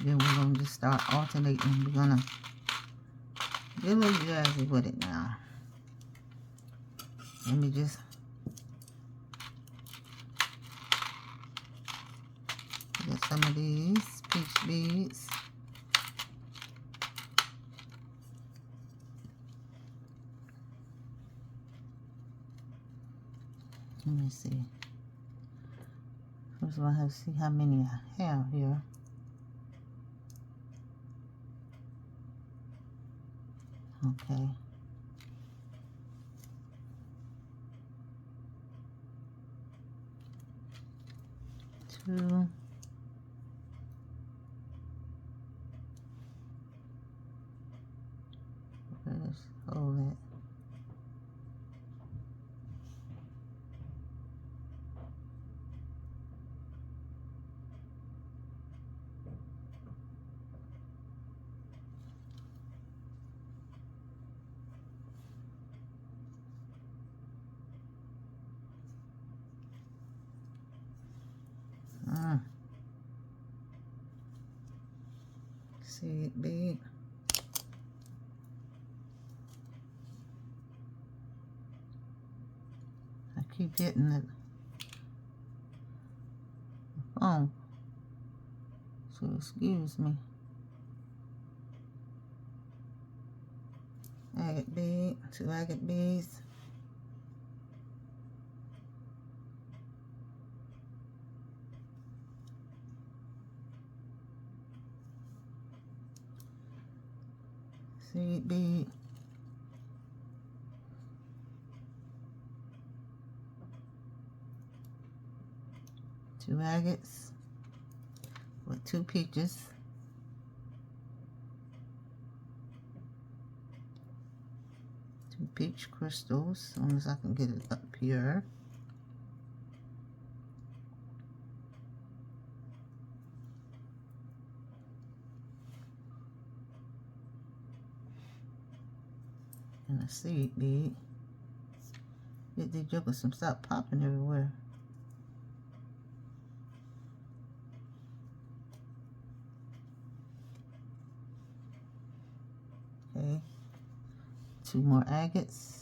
Then we're going to just start alternating. We're going to get a little jazzy with it now. Let me just get some of these peach beads. Let me see. First of all, I have to see how many I have here. Okay. Two. Let's hold it. See it big. I keep getting it. Oh, so excuse me. Agate bead, 2 agate beads. Seed bead. Two agates with 2 peaches. Two peach crystals, as long as I can get it up here. And a seed bead. Get these jokers some stop popping everywhere. Okay. 2 more agates.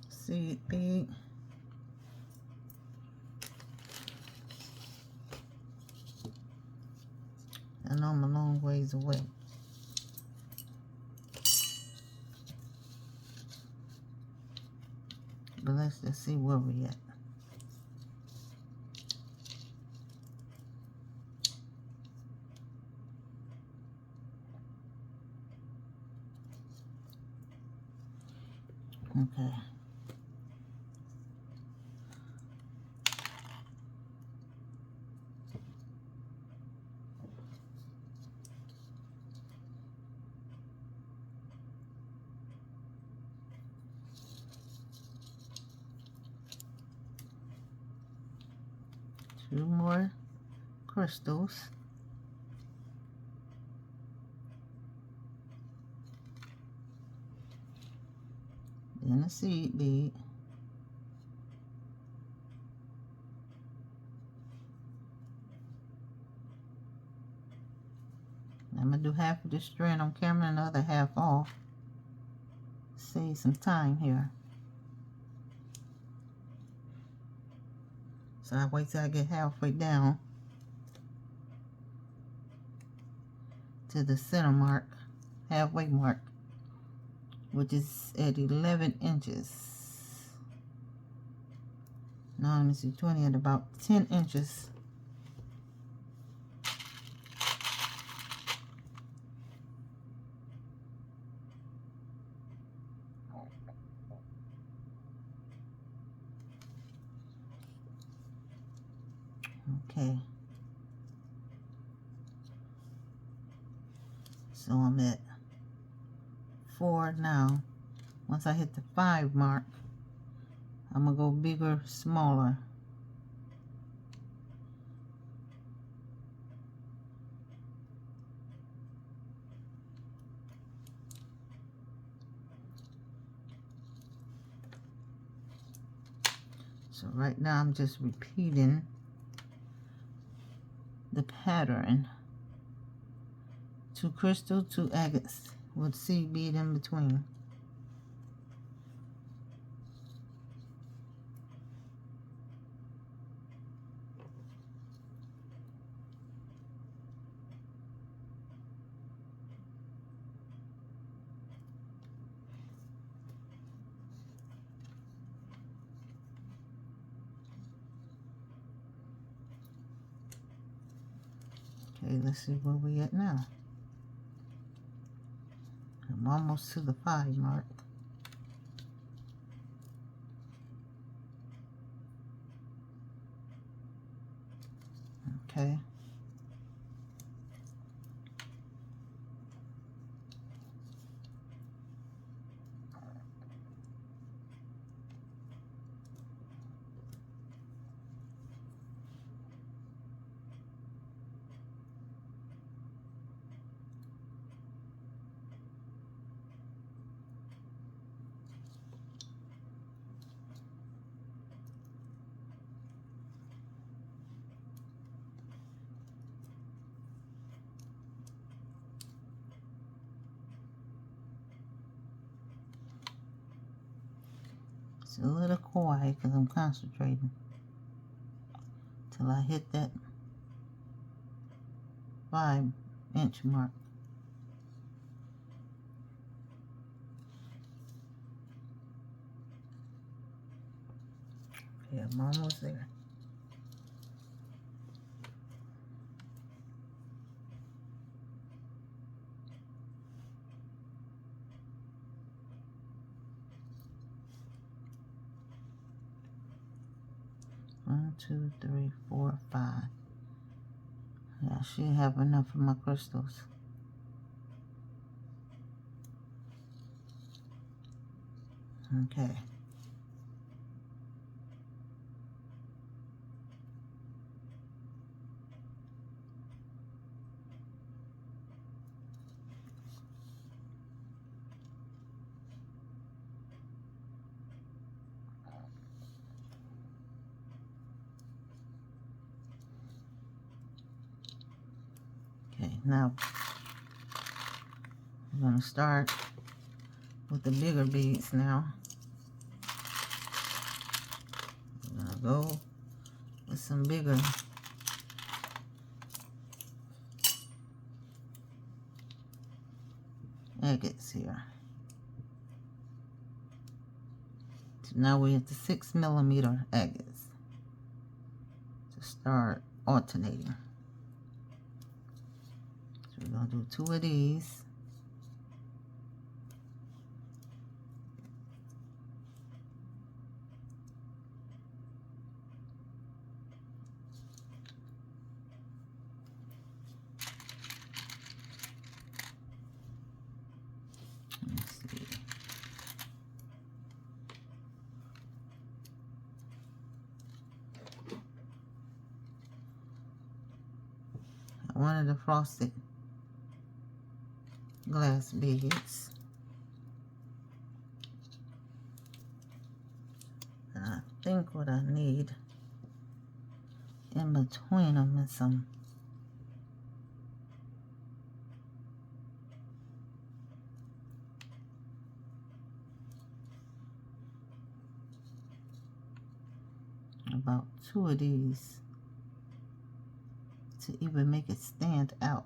Seed bead. I know I'm a long ways away. But let's just see where we at. Okay. Two more crystals. Then a seed bead. I'm going to do half of this strand on camera and the other half off. Save some time here. So I wait till I get halfway down to the center mark, halfway mark, which is at 11 inches. Now let me see, 20 at about 10 inches. Okay. So I'm at 4 now. Once I hit the 5 mark, I'm gonna go bigger, smaller. So right now I'm just repeating the pattern. 2 crystal, 2 agates with seed bead in between. Okay, let's see where we at now. I'm almost to the 5 mark. Okay. It's a little quiet because I'm concentrating till I hit that 5-inch mark. Okay, I'm almost there. One, two, three, four, 5. Yeah, I should have enough of my crystals. Okay. Okay, now I'm going to start with the bigger beads now. I'm going to go with some bigger agates here. So now we're at the 6mm agates to start alternating. So we're going to do 2 of these. Let's see. I wanted the frosted glass beads. And I think what I need in between them is some about 2 of these to even make it stand out.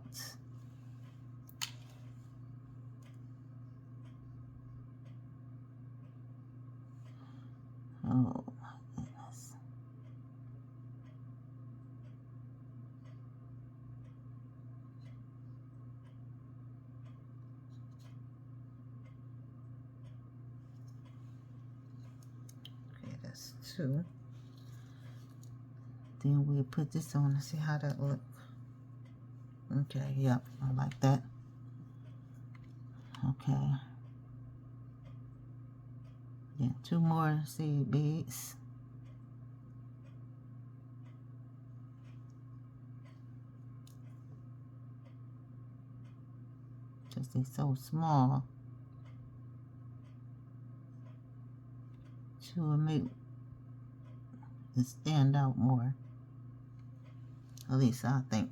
Oh my goodness. Okay, that's 2. Then we'll put this on and see how that look. Okay, yep, I like that. Okay. Then 2 more seed beads. Just they're so small. 2 will make it stand out more. At least I think.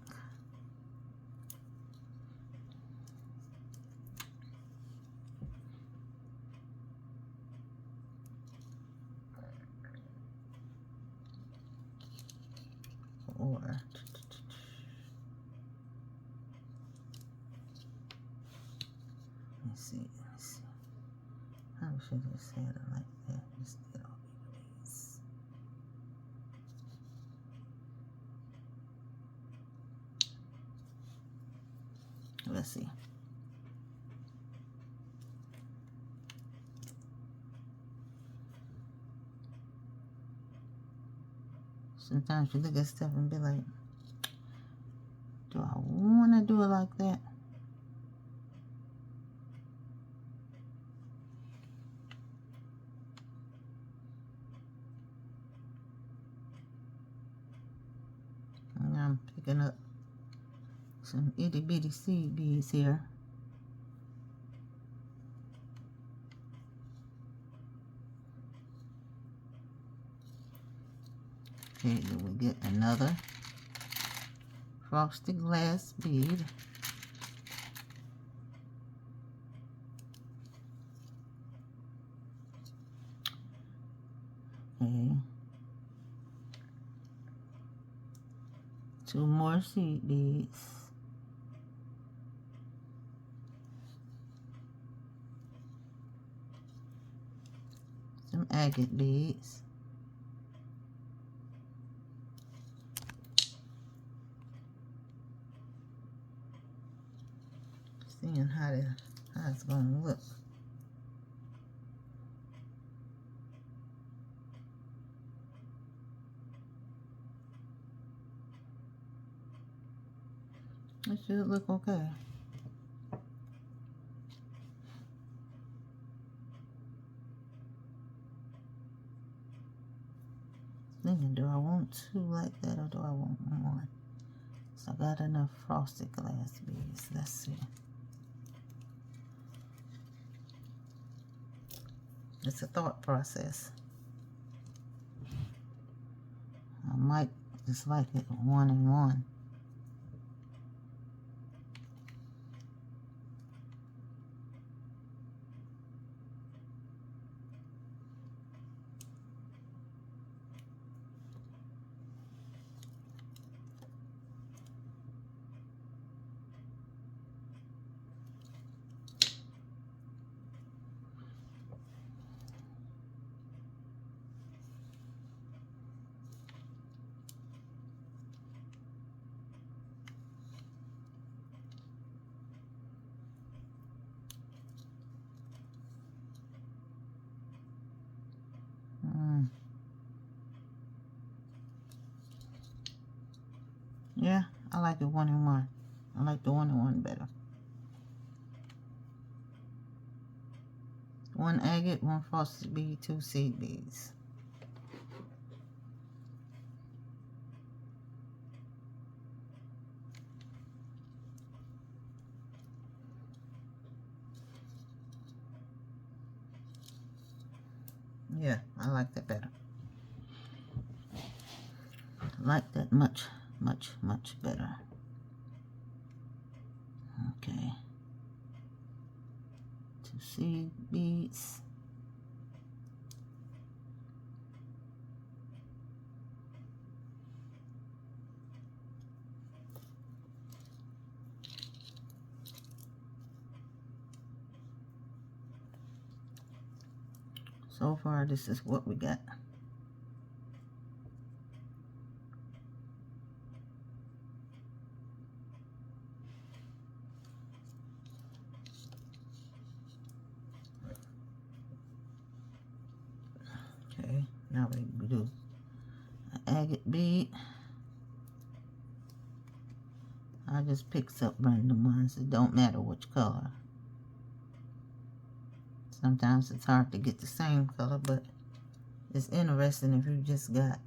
Or let's see. How should I say it like that? Just get all these. Let's see. Sometimes you look at stuff and be like, do I want to do it like that? And I'm picking up some itty bitty seed beads here. Okay, then we get another frosted glass bead. Okay. 2 more seed beads. Some agate beads. Seeing how it's gonna look. It should look okay. Thinking, do I want 2 like that or do I want 1? So I got enough frosted glass beads. Let's see. It's a thought process. I might just like it 1 and 1. Yeah, I like it 1 and 1. I like the 1 and 1 better. 1 agate, 1 frosted bead, 2 seed beads. Yeah, I like that better. I like that much better. Okay. 2 seed beads. So far, this is what we got. Okay, now we do an agate bead. I just picked up random ones. It don't matter which color. Sometimes it's hard to get the same color, but it's interesting if you just got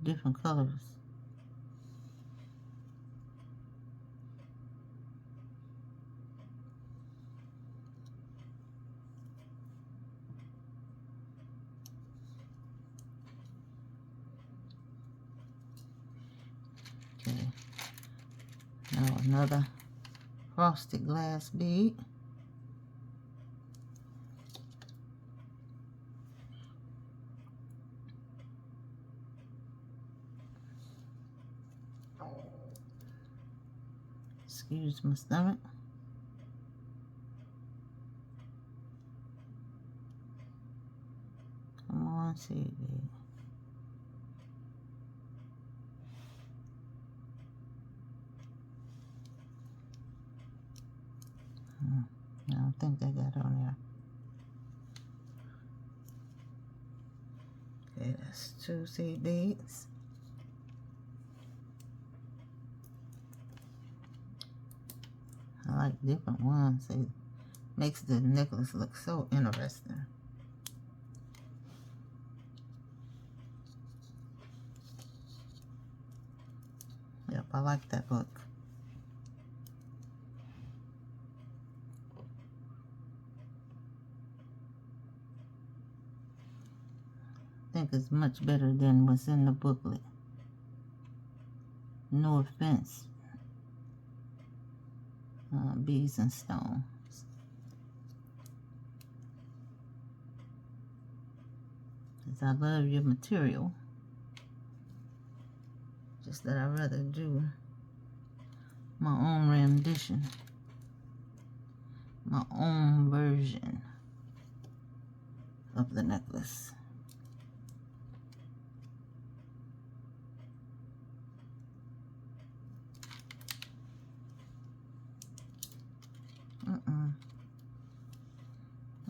different colors. Another frosted glass bead. Excuse my stomach. Come on, see it. I don't think they got on there. Okay, that's 2 seed beads. I like different ones. It makes the necklace look so interesting. Yep, I like that look. I think it's much better than what's in the booklet. No offense, beads and stones. Because I love your material. Just that I'd rather do my own rendition, my own version of the necklace.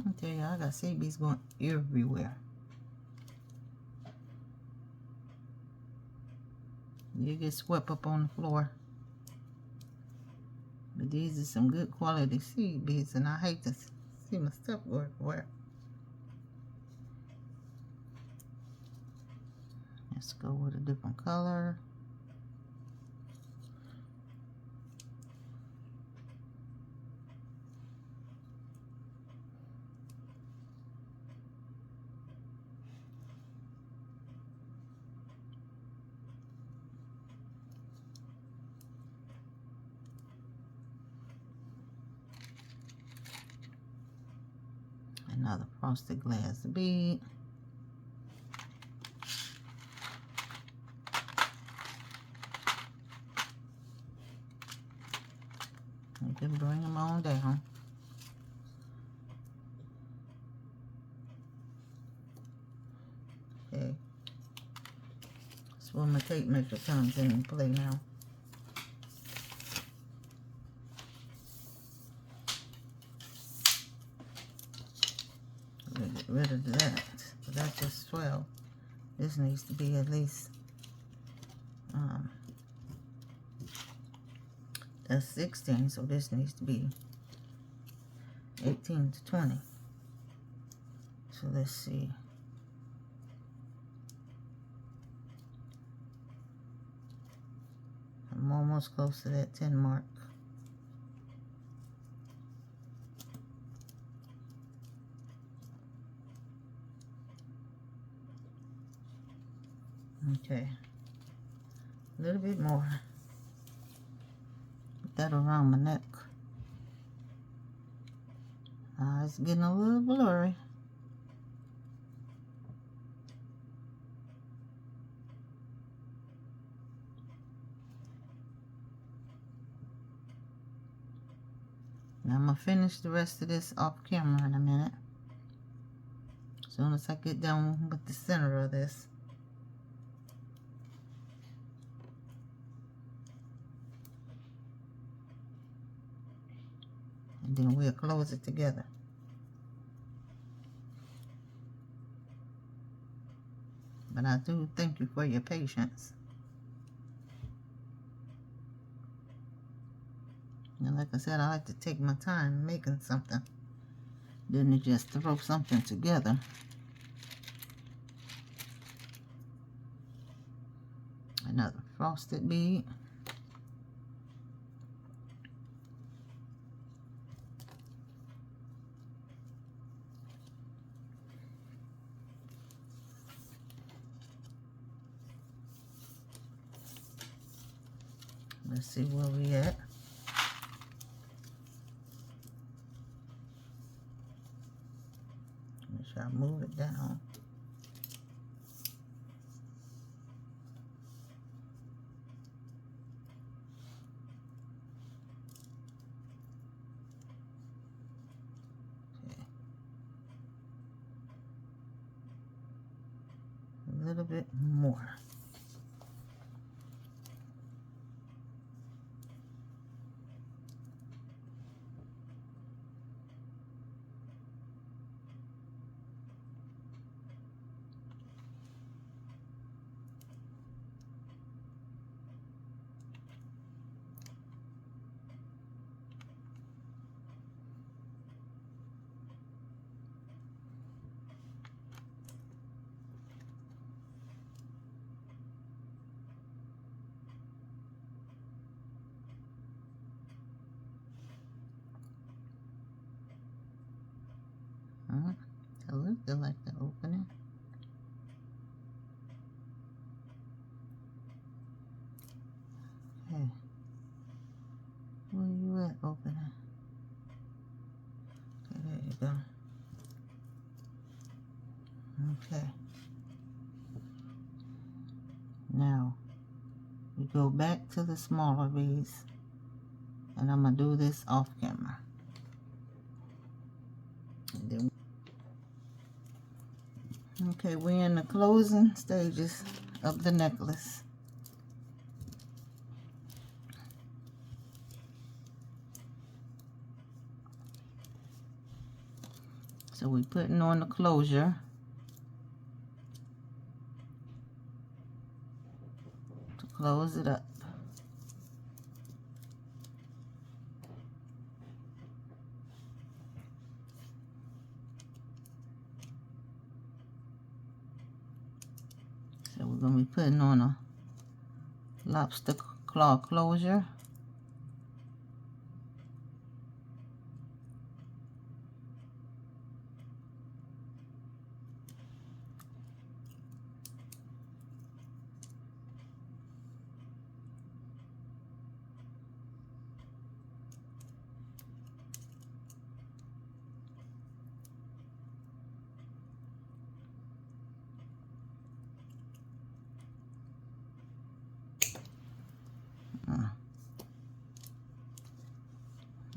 I tell you, I got seed beads going everywhere. You get swept up on the floor. But these are some good quality seed beads, and I hate to see my stuff go everywhere. Let's go with a different color. Another frosted glass bead. You can bring them on down. Okay. That's where my tape measure comes in play now. Get rid of that. So that's just 12. This needs to be at least that's 16, so this needs to be 18 to 20. So let's see. I'm almost close to that 10 mark. Okay, a little bit more. Put that around my neck. It's getting a little blurry. Now I'm gonna finish the rest of this off camera in a minute. As soon as I get done with the center of this. And then we'll close it together. But I do thank you for your patience. And like I said, I like to take my time making something. Then to just throw something together. Another frosted bead. Let's see where we at. glue it down. Okay. A little bit more. So look, they like the opening. Okay. Where you at, opening? Okay, there you go. Okay. Now, we go back to the smaller beads, and I'm going to do this off camera. And then, okay, we're in the closing stages of the necklace. So we're putting on the closure. To close it up. So we're going to be putting on a lobster claw closure.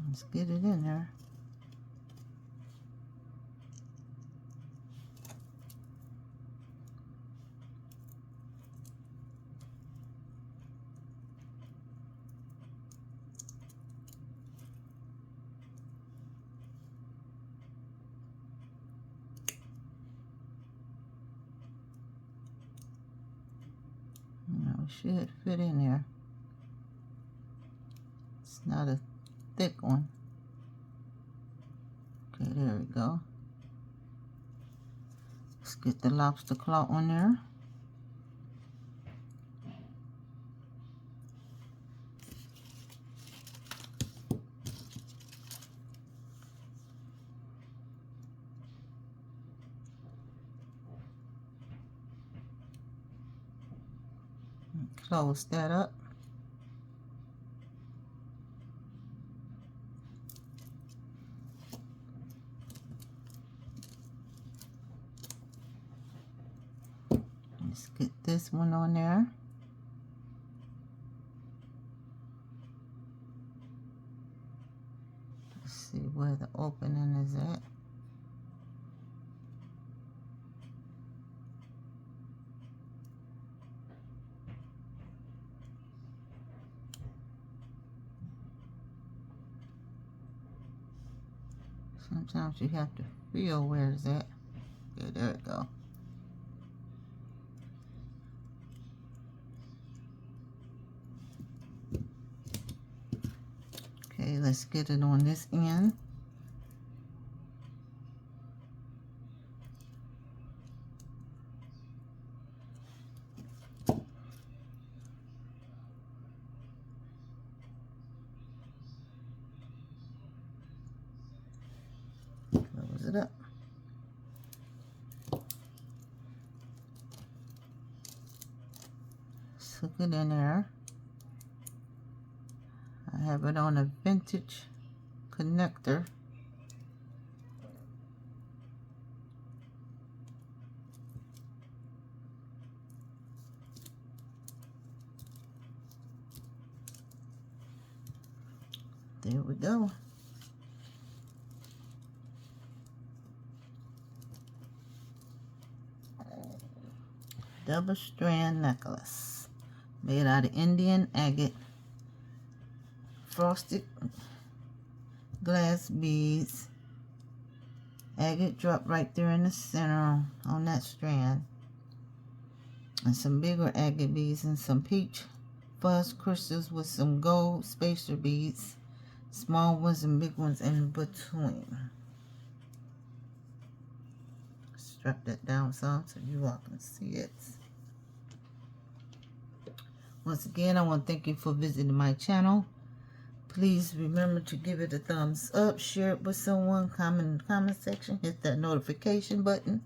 Let's get it in there. Now it should fit in there. It's not a thick one. Okay, there we go. Let's get the lobster claw on there. Close that up. Let's get this one on there. Let's see where the opening is at. Sometimes you have to feel where it's at. Okay, there we go. Okay, let's get it on this end. Close it up. Hook it in there. I have it on a vintage connector. There we go. Double strand necklace made out of Indian agate, frosted glass beads. Agate drop right there in the center on that strand, and some bigger agate beads and some peach fuzz crystals with some gold spacer beads, small ones and big ones in between. Strap that down some so you all can see it. Once again, I want to thank you for visiting my channel. Please remember to give it a thumbs up, share it with someone, comment in the comment section, hit that notification button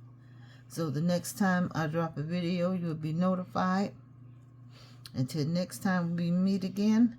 so the next time I drop a video, you'll be notified. Until next time we meet again,